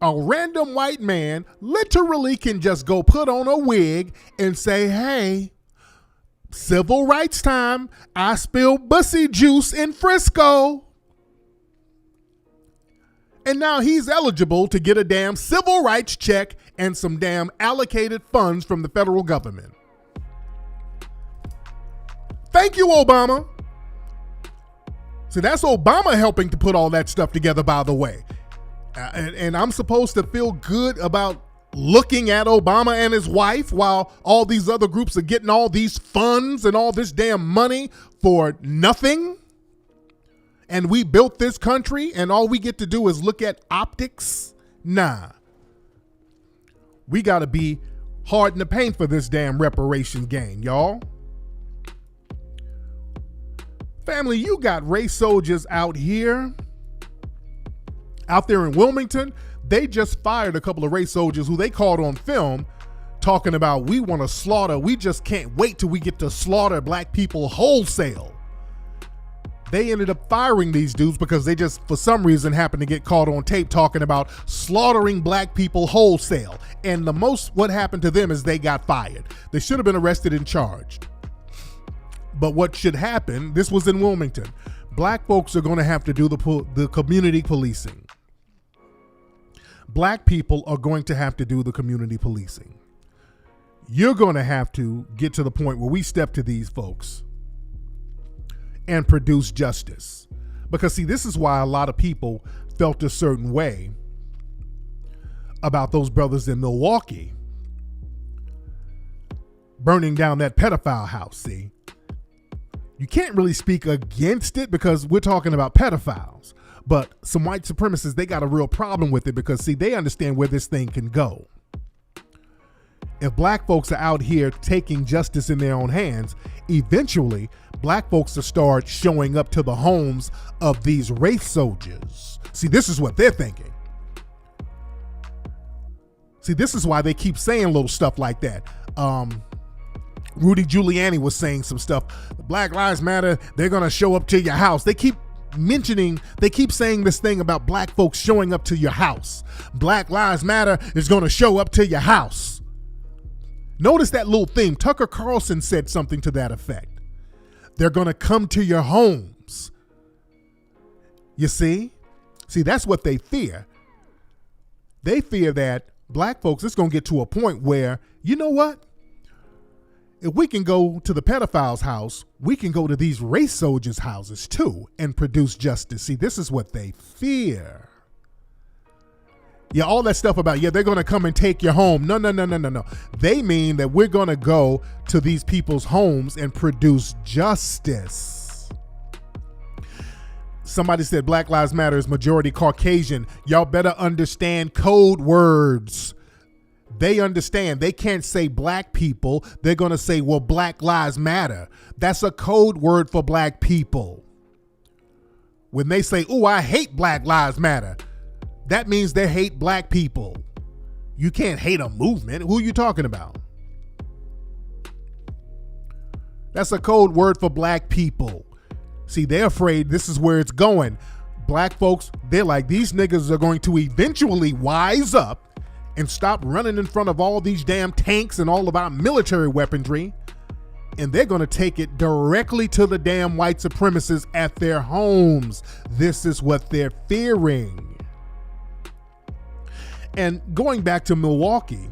Speaker 1: A random white man literally can just go put on a wig and say, hey, civil rights time, I spilled bussy juice in Frisco. And now he's eligible to get a damn civil rights check and some damn allocated funds from the federal government. Thank you, Obama. See, that's Obama helping to put all that stuff together, by the way. And I'm supposed to feel good about looking at Obama and his wife while all these other groups are getting all these funds and all this damn money for nothing. And we built this country and all we get to do is look at optics. Nah. We got to be hard in the paint for this damn reparation game, y'all. Family, you got race soldiers out there in Wilmington. They just fired a couple of race soldiers who they caught on film talking about we want to slaughter. We just can't wait till we get to slaughter black people wholesale. They ended up firing these dudes because they just, for some reason, happened to get caught on tape talking about slaughtering black people wholesale. And what happened to them is they got fired. They should have been arrested and charged. But what should happen, this was in Wilmington, black folks are going to have to do the community policing. Black people are going to have to do the community policing. You're going to have to get to the point where we step to these folks and produce justice. Because see, this is why a lot of people felt a certain way about those brothers in Milwaukee burning down that pedophile house, see? You can't really speak against it because we're talking about pedophiles. But some white supremacists, they got a real problem with it because, see, they understand where this thing can go. If black folks are out here taking justice in their own hands, eventually black folks will start showing up to the homes of these race soldiers. See, this is what they're thinking. See, this is why they keep saying little stuff like that. Rudy Giuliani was saying some stuff. Black Lives Matter, they're going to show up to your house. They keep saying this thing about black folks showing up to your house. Black Lives Matter is going to show up to your house. Notice that little theme. Tucker Carlson said something to that effect. They're going to come to your homes. You see? See, that's what they fear. They fear that black folks, it's going to get to a point where, you know what? If we can go to the pedophile's house, we can go to these race soldiers' houses too and produce justice. See, this is what they fear. Yeah, all that stuff about, they're going to come and take your home. No. They mean that we're going to go to these people's homes and produce justice. Somebody said Black Lives Matter is majority Caucasian. Y'all better understand code words. They understand. They can't say black people. They're going to say, well, Black Lives Matter. That's a code word for black people. When they say, oh, I hate Black Lives Matter, that means they hate black people. You can't hate a movement. Who are you talking about? That's a code word for black people. See, they're afraid this is where it's going. Black folks, they're like, these niggas are going to eventually wise up and stop running in front of all these damn tanks and all of our military weaponry. And they're going to take it directly to the damn white supremacists at their homes. This is what they're fearing. And going back to Milwaukee,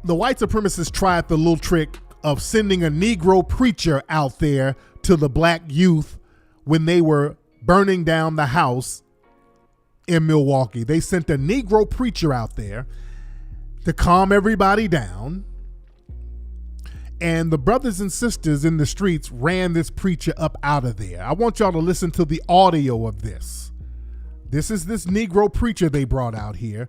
Speaker 1: the white supremacists tried the little trick of sending a Negro preacher out there to the black youth when they were burning down the house in Milwaukee. They sent a Negro preacher out there to calm everybody down. And the brothers and sisters in the streets ran this preacher up out of there. I want y'all to listen to the audio of this. This is this Negro preacher they brought out here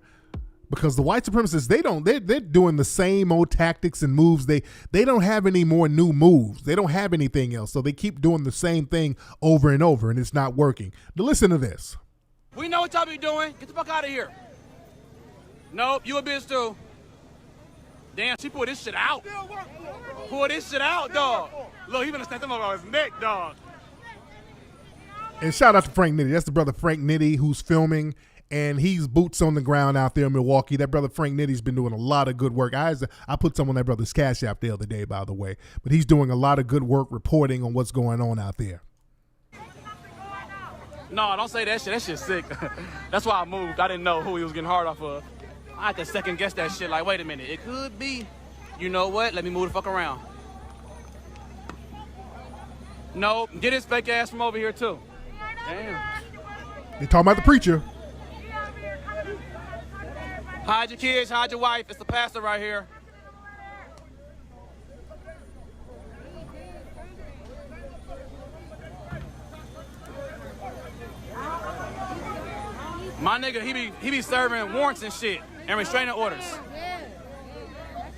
Speaker 1: because the white supremacists, they're doing the same old tactics and moves. They don't have any more new moves. They don't have anything else. So they keep doing the same thing over and over, and it's not working. But listen to this.
Speaker 14: We know what y'all be doing. Get the fuck out of here. Nope, you a bitch too. Damn, she pulled this shit out. Pull this shit out, dog. Look, he gonna stand him over his neck, dog.
Speaker 1: And shout out to Frank Nitty. That's the brother Frank Nitty who's filming, and he's boots on the ground out there in Milwaukee. That brother Frank Nitty's been doing a lot of good work. I put some on that brother's CashApp the other day, by the way. But he's doing a lot of good work reporting on what's going on out there.
Speaker 14: No, don't say that shit. That shit's sick. That's why I moved. I didn't know who he was getting hard off of. I had to second guess that shit. Like, wait a minute. It could be. You know what? Let me move the fuck around. No, get his fake ass from over here, too. Damn.
Speaker 1: They talking about the preacher.
Speaker 14: Hide your kids, hide your wife. It's the pastor right here. My nigga, he be serving warrants and shit and restraining orders.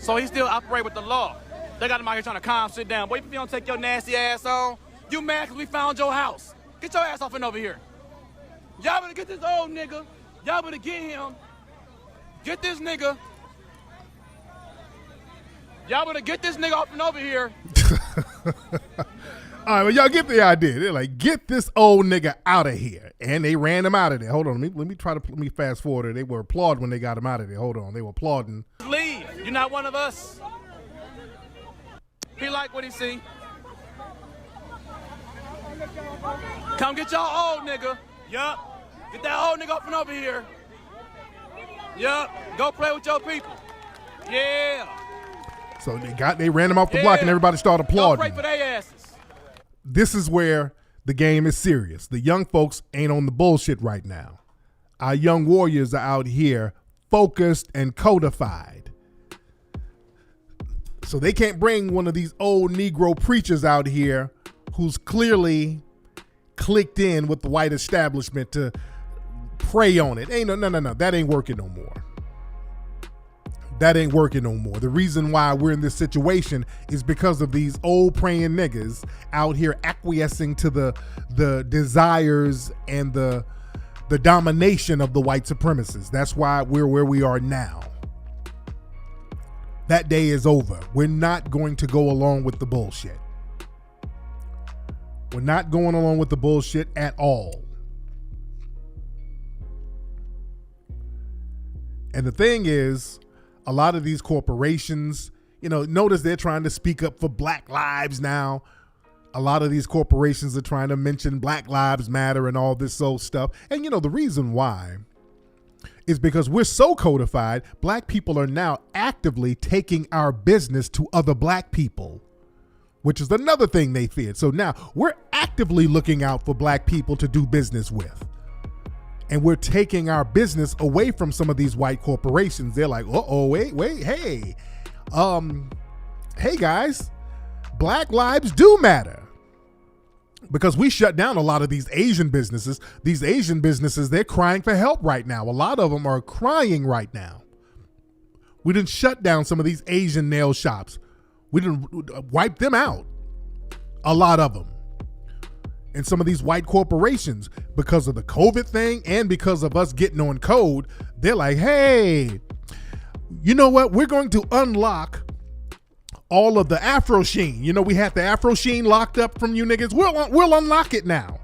Speaker 14: So he still operate with the law. They got him out here trying to calm shit down. Boy, if you don't take your nasty ass on, you mad because we found your house. Get your ass off and over here. Y'all better get this old nigga. Y'all better get him. Get this nigga. Y'all better get this nigga off and over here.
Speaker 1: All right, well, y'all get the idea. They're like, get this old nigga out of here. And they ran him out of there. Hold on, let me fast forward. They were applauding when they got him out of there. Hold on, they were applauding.
Speaker 14: Leave. You're not one of us. He like what he see. Come get y'all old nigga. Yup. Get that old nigga up and over here. Yup. Go play with your people. Yeah.
Speaker 1: So they ran him off the block and everybody started applauding.
Speaker 14: Go pray for their asses.
Speaker 1: This is where the game is serious. The young folks ain't on the bullshit right now. Our young warriors are out here focused and codified. So they can't bring one of these old Negro preachers out here who's clearly clicked in with the white establishment to prey on it. No. That ain't working no more. That ain't working no more. The reason why we're in this situation is because of these old praying niggas out here acquiescing to the desires and the domination of the white supremacists. That's why we're where we are now. That day is over. We're not going to go along with the bullshit. We're not going along with the bullshit at all. And the thing is, a lot of these corporations, notice they're trying to speak up for Black lives now. A lot of these corporations are trying to mention Black Lives Matter and all this old stuff. And the reason why is because we're so codified, black people are now actively taking our business to other black people, which is another thing they feared. So now we're actively looking out for black people to do business with. And we're taking our business away from some of these white corporations. They're like, wait, hey. Hey guys, Black lives do matter. Because we shut down a lot of these Asian businesses. These Asian businesses, they're crying for help right now. A lot of them are crying right now. We didn't shut down some of these Asian nail shops. We didn't wipe them out. A lot of them. And some of these white corporations, because of the COVID thing and because of us getting on code, they're like, hey, you know what? We're going to unlock all of the Afro Sheen. You know, we had the Afro Sheen locked up from you niggas. We'll unlock it now.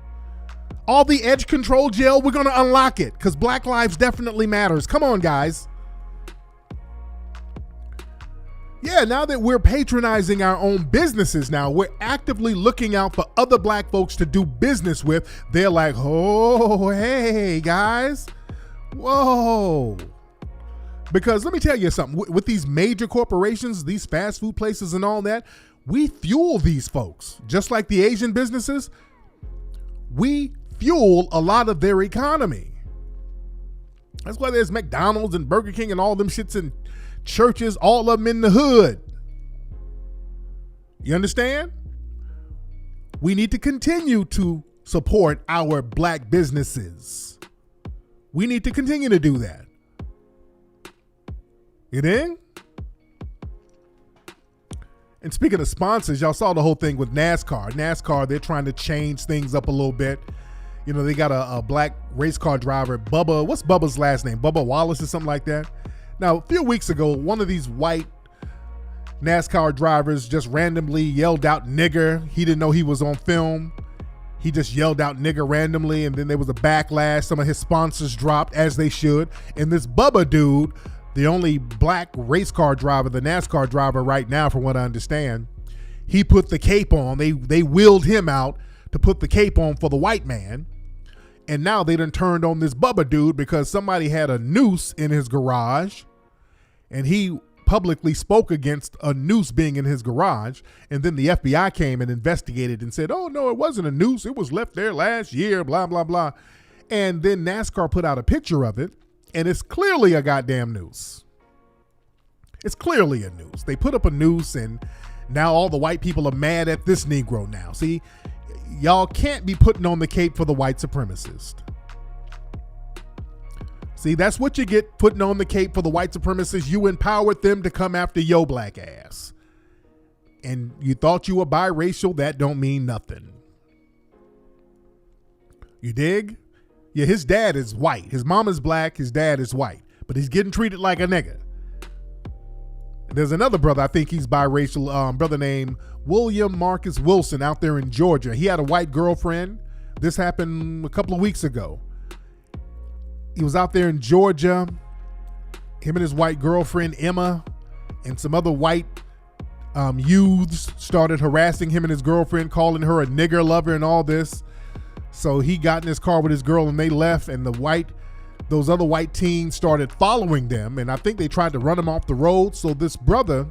Speaker 1: All the edge control gel, we're going to unlock it because Black lives definitely matters. Come on, guys. Yeah, now that we're patronizing our own businesses now, we're actively looking out for other black folks to do business with. They're like, oh, hey, guys. Whoa. Because let me tell you something. With these major corporations, these fast food places and all that, we fuel these folks. Just like the Asian businesses, we fuel a lot of their economy. That's why there's McDonald's and Burger King and all them shits in churches, all of them in the hood. You understand? We need to continue to support our black businesses. We need to continue to do that. You dig? And speaking of sponsors, y'all saw the whole thing with NASCAR. NASCAR, they're trying to change things up a little bit. You know, they got a black race car driver, Bubba. What's Bubba's last name? Bubba Wallace or something like that? Now, a few weeks ago, one of these white NASCAR drivers just randomly yelled out nigger. He didn't know he was on film. He just yelled out nigger randomly, and then there was a backlash. Some of his sponsors dropped, as they should. And this Bubba dude, the only black race car driver, the NASCAR driver right now, from what I understand, he put the cape on. They wheeled him out to put the cape on for the white man. And now they done turned on this Bubba dude because somebody had a noose in his garage and he publicly spoke against a noose being in his garage. And then the FBI came and investigated and said, oh, no, it wasn't a noose. It was left there last year, blah, blah, blah. And then NASCAR put out a picture of it, and it's clearly a goddamn noose. It's clearly a noose. They put up a noose, and now all the white people are mad at this Negro now. See, y'all can't be putting on the cape for the white supremacist. See, that's what you get putting on the cape for the white supremacists. You empowered them to come after your black ass. And you thought you were biracial. That don't mean nothing. You dig? Yeah, his dad is white. His mom is black. His dad is white. But he's getting treated like a nigga. There's another brother, I think he's biracial, brother named William Marcus Wilson out there in Georgia. He had a white girlfriend. This happened a couple of weeks ago. He was out there in Georgia. Him and his white girlfriend, Emma, and some other white youths started harassing him and his girlfriend, calling her a nigger lover and all this. So he got in his car with his girl and they left, and those other white teens started following them, and I think they tried to run him off the road. So this brother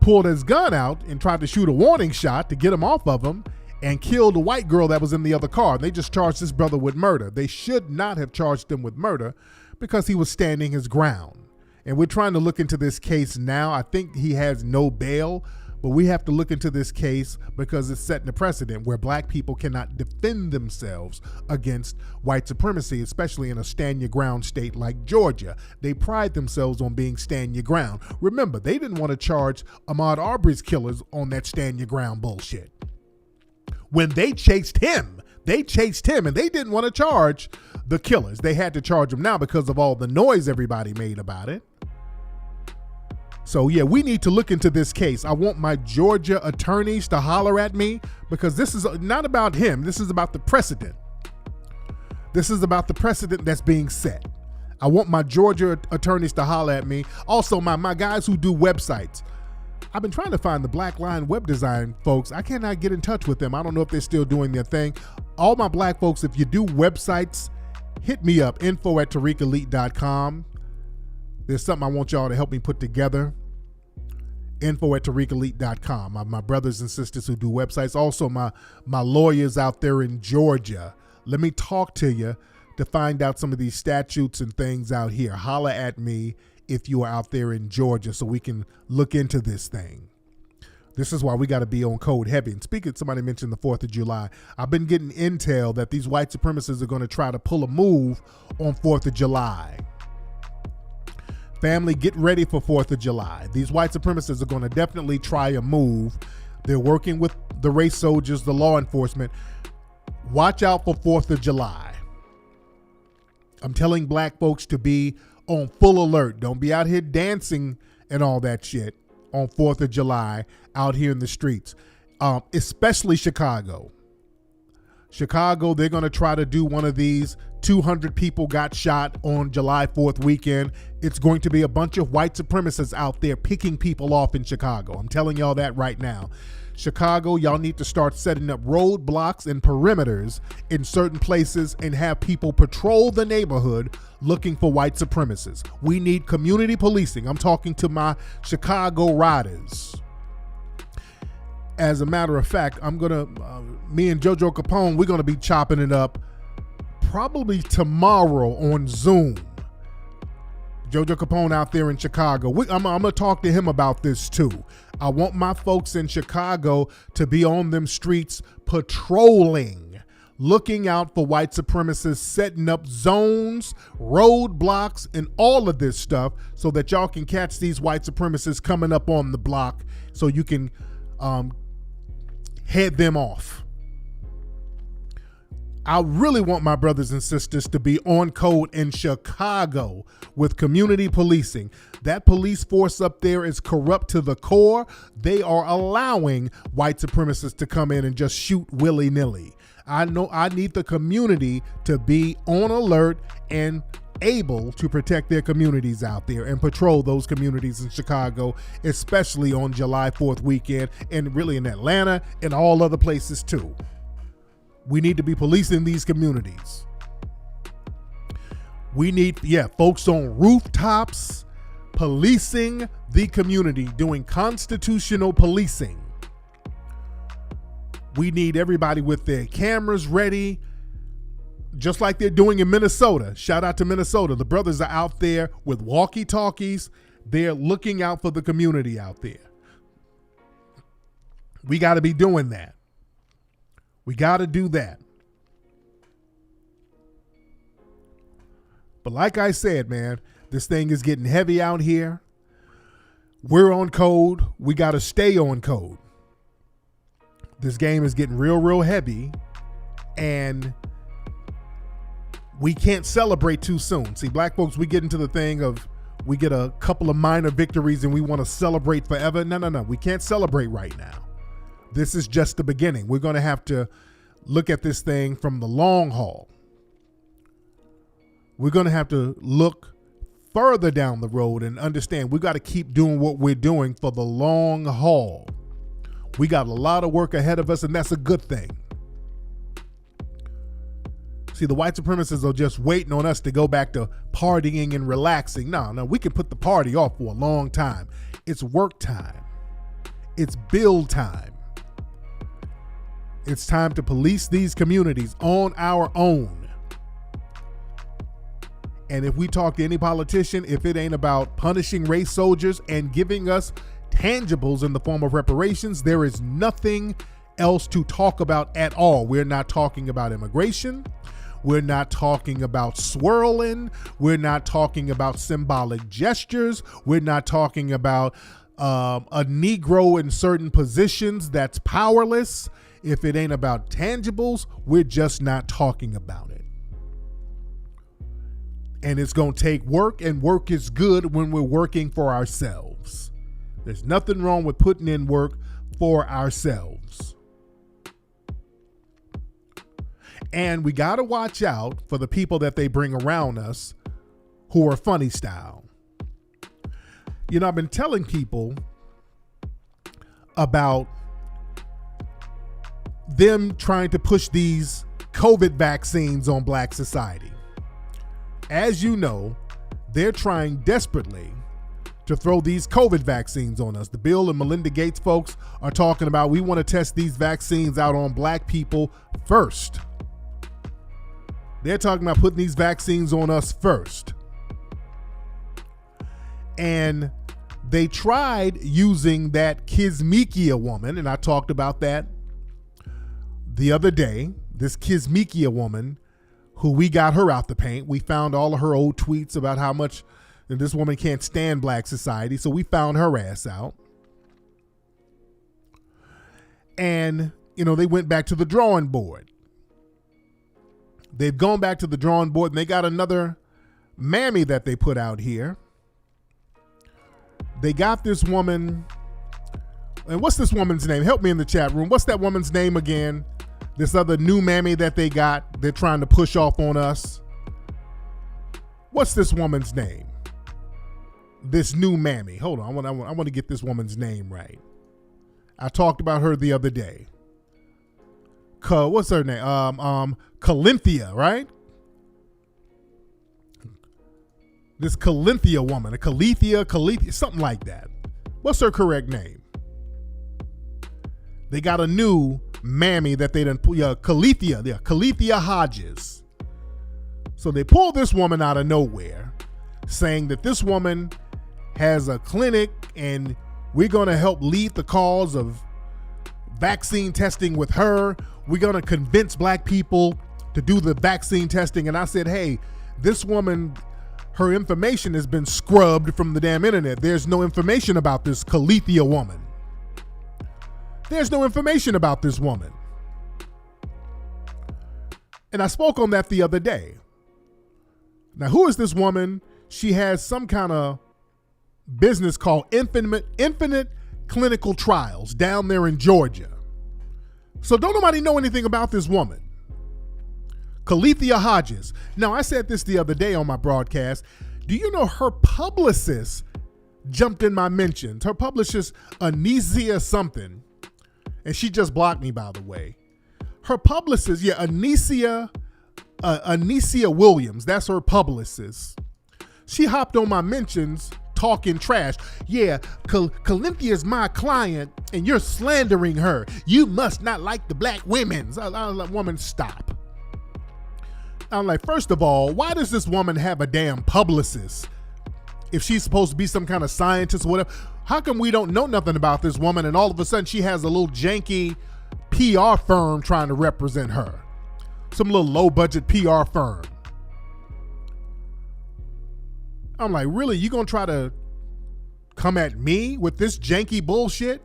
Speaker 1: pulled his gun out and tried to shoot a warning shot to get him off of him and killed the white girl that was in the other car. They just charged this brother with murder. They should not have charged him with murder because he was standing his ground. And we're trying to look into this case now. I think he has no bail, but we have to look into this case because it's setting a precedent where black people cannot defend themselves against white supremacy, especially in a stand your ground state like Georgia. They pride themselves on being stand your ground. Remember, they didn't want to charge Ahmaud Arbery's killers on that stand your ground bullshit. When they chased him and they didn't want to charge the killers. They had to charge them now because of all the noise everybody made about it. So yeah, we need to look into this case. I want my Georgia attorneys to holler at me because this is not about him. This is about the precedent. This is about the precedent that's being set. I want my Georgia attorneys to holler at me. Also, my guys who do websites. I've been trying to find the Black Line web design folks. I cannot get in touch with them. I don't know if they're still doing their thing. All my black folks, if you do websites, hit me up, info@tariqelite.com. There's something I want y'all to help me put together. info@tariqelite.com. My brothers and sisters who do websites. Also, my lawyers out there in Georgia. Let me talk to you to find out some of these statutes and things out here. Holla at me if you are out there in Georgia so we can look into this thing. This is why we got to be on code heavy. And speaking, somebody mentioned the 4th of July. I've been getting intel that these white supremacists are going to try to pull a move on 4th of July. Family, get ready for 4th of July. These white supremacists are going to definitely try a move. They're working with the race soldiers, the law enforcement. Watch out for 4th of July. I'm telling black folks to be on full alert. Don't be out here dancing and all that shit on 4th of July out here in the streets, especially Chicago. Chicago, they're going to try to do one of these 200 people got shot on July 4th weekend. It's going to be a bunch of white supremacists out there picking people off in Chicago. I'm telling y'all that right now. Chicago, y'all need to start setting up roadblocks and perimeters in certain places and have people patrol the neighborhood looking for white supremacists. We need community policing. I'm talking to my Chicago riders. As a matter of fact, me and JoJo Capone, we're going to be chopping it up probably tomorrow on Zoom. JoJo Capone out there in Chicago. I'm going to talk to him about this too. I want my folks in Chicago to be on them streets patrolling, looking out for white supremacists, setting up zones, roadblocks, and all of this stuff so that y'all can catch these white supremacists coming up on the block so you can head them off. I really want my brothers and sisters to be on code in Chicago with community policing. That police force up there is corrupt to the core. They are allowing white supremacists to come in and just shoot willy-nilly. I know I need the community to be on alert and able to protect their communities out there and patrol those communities in Chicago, especially on July 4th weekend, and really in Atlanta and all other places too. We need to be policing these communities. We need, folks on rooftops, policing the community, doing constitutional policing. We need everybody with their cameras ready, just like they're doing in Minnesota. Shout out to Minnesota. The brothers are out there with walkie-talkies. They're looking out for the community out there. We got to be doing that. We got to do that. But like I said, man, this thing is getting heavy out here. We're on code. We got to stay on code. This game is getting real, real heavy. And we can't celebrate too soon. See, black folks, we get into the thing of we get a couple of minor victories and we want to celebrate forever. No. We can't celebrate right now. This is just the beginning. We're going to have to look at this thing from the long haul. We're going to have to look further down the road and understand we got to keep doing what we're doing for the long haul. We got a lot of work ahead of us, and that's a good thing. See, the white supremacists are just waiting on us to go back to partying and relaxing. No, we can put the party off for a long time. It's work time. It's build time. It's time to police these communities on our own. And if we talk to any politician, if it ain't about punishing race soldiers and giving us tangibles in the form of reparations, there is nothing else to talk about at all. We're not talking about immigration. We're not talking about swirling. We're not talking about symbolic gestures. We're not talking about a Negro in certain positions that's powerless. If it ain't about tangibles, we're just not talking about it. And it's going to take work, and work is good when we're working for ourselves. There's nothing wrong with putting in work for ourselves. And we got to watch out for the people that they bring around us who are funny style. You know, I've been telling people about them trying to push these COVID vaccines on black society. As you know, they're trying desperately to throw these COVID vaccines on us. The Bill and Melinda Gates folks are talking about we want to test these vaccines out on black people first. They're talking about putting these vaccines on us first. And they tried using that Kizzmekia woman, and I talked about that the other day. This Kizzmekia woman, who we got her out the paint. We found all of her old tweets about how much this woman can't stand black society, so we found her ass out. And, they went back to the drawing board. They've gone back to the drawing board, and they got another mammy that they put out here. They got this woman, and what's this woman's name? Help me in the chat room. What's that woman's name again? This other new mammy that they got, they're trying to push off on us. What's this woman's name? This new mammy. Hold on, I want to get this woman's name right. I talked about her the other day. What's her name? Calinthia, right? This Calinthia woman, a Calethia, something like that. What's her correct name? They got a new mammy that they done put, Calethia Hodges. So they pulled this woman out of nowhere, saying that this woman has a clinic and we're going to help lead the cause of vaccine testing with her. We're going to convince black people to do the vaccine testing. And I said, hey, this woman, her information has been scrubbed from the damn internet. There's no information about this Calethia woman. There's no information about this woman. And I spoke on that the other day. Now, who is this woman? She has some kind of business called Infinite Clinical Trials down there in Georgia. So don't nobody know anything about this woman. Calethia Hodges. Now, I said this the other day on my broadcast. Do you know her publicist jumped in my mentions? Her publicist, Anesia something, and she just blocked me, by the way. Her publicist, Anesia Williams, that's her publicist. She hopped on my mentions talking trash. Yeah, Calinthia is my client, and you're slandering her. You must not like the black women. I like, woman, stop. I'm like, first of all, why does this woman have a damn publicist? If she's supposed to be some kind of scientist or whatever, how come we don't know nothing about this woman and all of a sudden she has a little janky PR firm trying to represent her? Some little low budget PR firm. I'm like, really? You gonna try to come at me with this janky bullshit?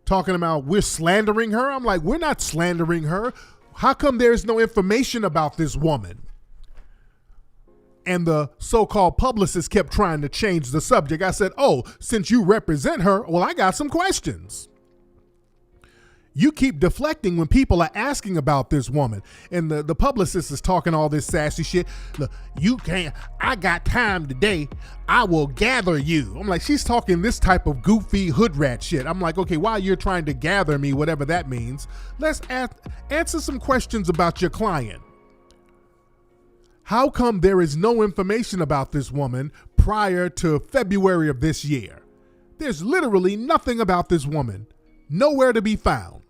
Speaker 1: Talking about we're slandering her? I'm like, we're not slandering her. How come there's no information about this woman? And the so-called publicist kept trying to change the subject. I said, oh, since you represent her, well, I got some questions. You keep deflecting when people are asking about this woman. And the publicist is talking all this sassy shit. Look, you can't, I got time today. I will gather you. I'm like, she's talking this type of goofy hood rat shit. I'm like, okay, while you're trying to gather me, whatever that means, let's answer some questions about your client. How come there is no information about this woman prior to February of this year? There's literally nothing about this woman. Nowhere to be found.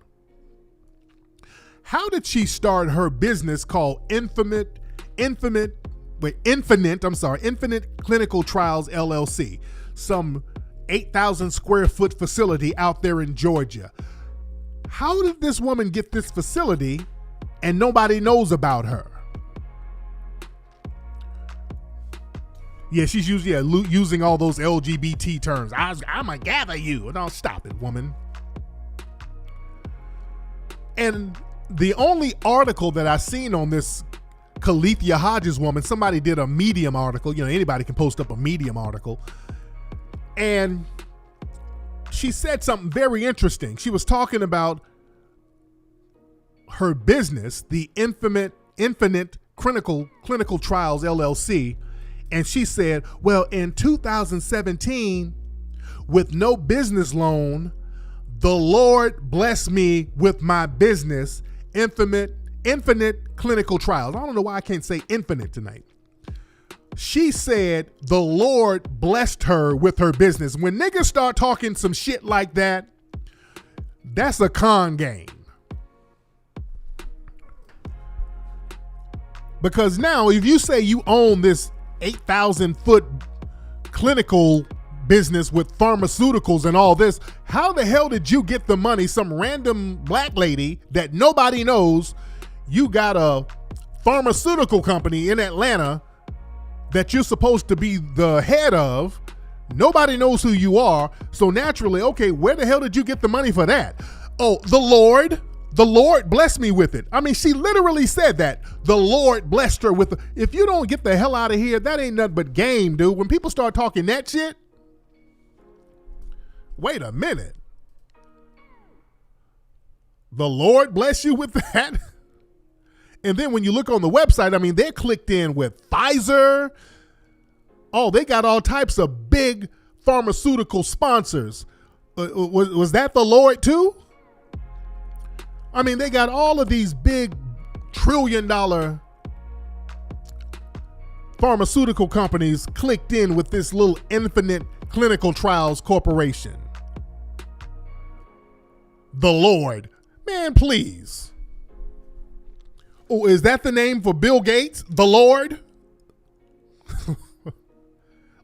Speaker 1: How did she start her business called Infinite Clinical Trials LLC, some 8,000 square foot facility out there in Georgia? How did this woman get this facility and nobody knows about her? Yeah, she's using all those LGBT terms. I'm gonna gather you. No, stop it, woman. And the only article that I seen on this Calethia Hodges woman, somebody did a Medium article. Anybody can post up a Medium article. And she said something very interesting. She was talking about her business, the Infinite Clinical Trials LLC. And she said, well, in 2017, with no business loan, the Lord blessed me with my business, Infinite Clinical Trials. I don't know why I can't say infinite tonight. She said the Lord blessed her with her business. When niggas start talking some shit like that, that's a con game. Because now if you say you own this 8,000 foot clinical business with pharmaceuticals and all this, how the hell did you get the money? Some random black lady that nobody knows. You got a pharmaceutical company in Atlanta that you're supposed to be the head of. Nobody knows who you are. So naturally, okay, where the hell did you get the money for that? Oh, the Lord blessed me with it. I mean, she literally said that. The Lord blessed her with it. If you don't get the hell out of here, that ain't nothing but game, dude. When people start talking that shit, wait a minute. The Lord bless you with that? And then when you look on the website, I mean, they're clicked in with Pfizer. Oh, they got all types of big pharmaceutical sponsors. Was that the Lord too? I mean, they got all of these big $1 trillion pharmaceutical companies clicked in with this little Infinite Clinical Trials Corporation. The Lord. Man, please. Oh, is that the name for Bill Gates? The Lord?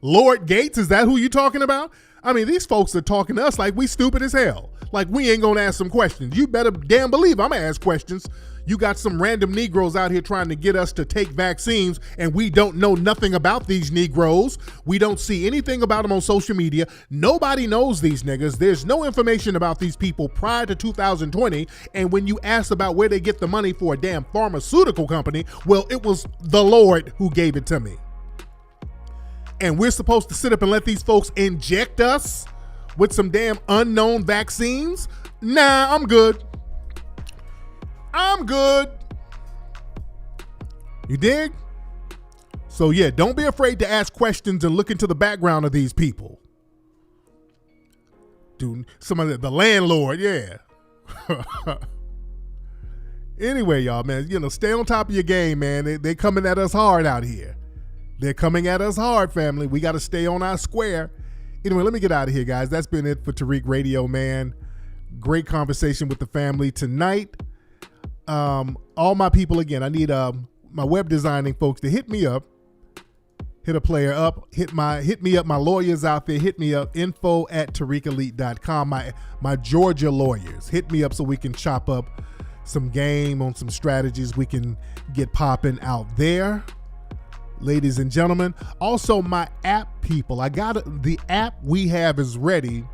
Speaker 1: Lord Gates, is that who you talking about? I mean, these folks are talking to us like we stupid as hell. Like we ain't gonna ask some questions. You better damn believe I'm gonna ask questions. You got some random Negroes out here trying to get us to take vaccines, and we don't know nothing about these Negroes. We don't see anything about them on social media. Nobody knows these niggas. There's no information about these people prior to 2020. And when you ask about where they get the money for a damn pharmaceutical company, well, it was the Lord who gave it to me. And we're supposed to sit up and let these folks inject us with some damn unknown vaccines? Nah, I'm good. I'm good. You dig? So yeah, don't be afraid to ask questions and look into the background of these people. Dude, some of the landlord, yeah. Anyway, y'all, man, stay on top of your game, man. They coming at us hard out here. They're coming at us hard, family. We got to stay on our square. Anyway, let me get out of here, guys. That's been it for Tariq Radio, man. Great conversation with the family tonight. All my people, again, I need my web designing folks to hit me up. Hit a player up. Hit me up. My lawyers out there, hit me up. info@tariqelite.com. My Georgia lawyers. Hit me up so we can chop up some game on some strategies we can get popping out there. Ladies and gentlemen, also my app people, the app we have is ready.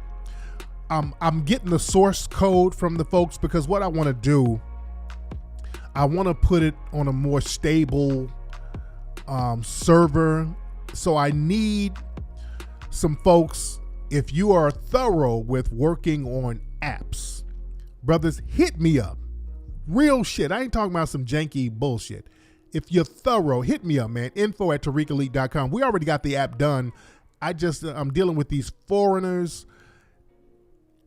Speaker 1: I'm getting the source code from the folks because what I want to do, I want to put it on a more stable server. So I need some folks, if you are thorough with working on apps, brothers, hit me up. Real shit. I ain't talking about some janky bullshit. If you're thorough, hit me up, man. info@tariqelite.com. We already got the app done. I'm dealing with these foreigners.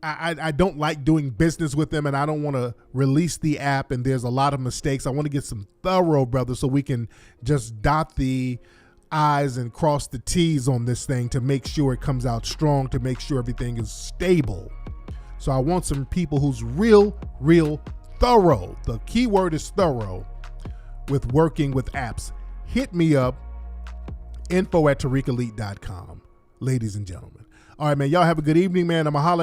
Speaker 1: I don't like doing business with them, and I don't want to release the app, and there's a lot of mistakes. I want to get some thorough, brothers, so we can just dot the I's and cross the T's on this thing to make sure it comes out strong, to make sure everything is stable. So I want some people who's real thorough. The key word is thorough. With working with apps. Hit me up, info@tariqelite.com, ladies and gentlemen. All right, man, y'all have a good evening, man. I'm going to holler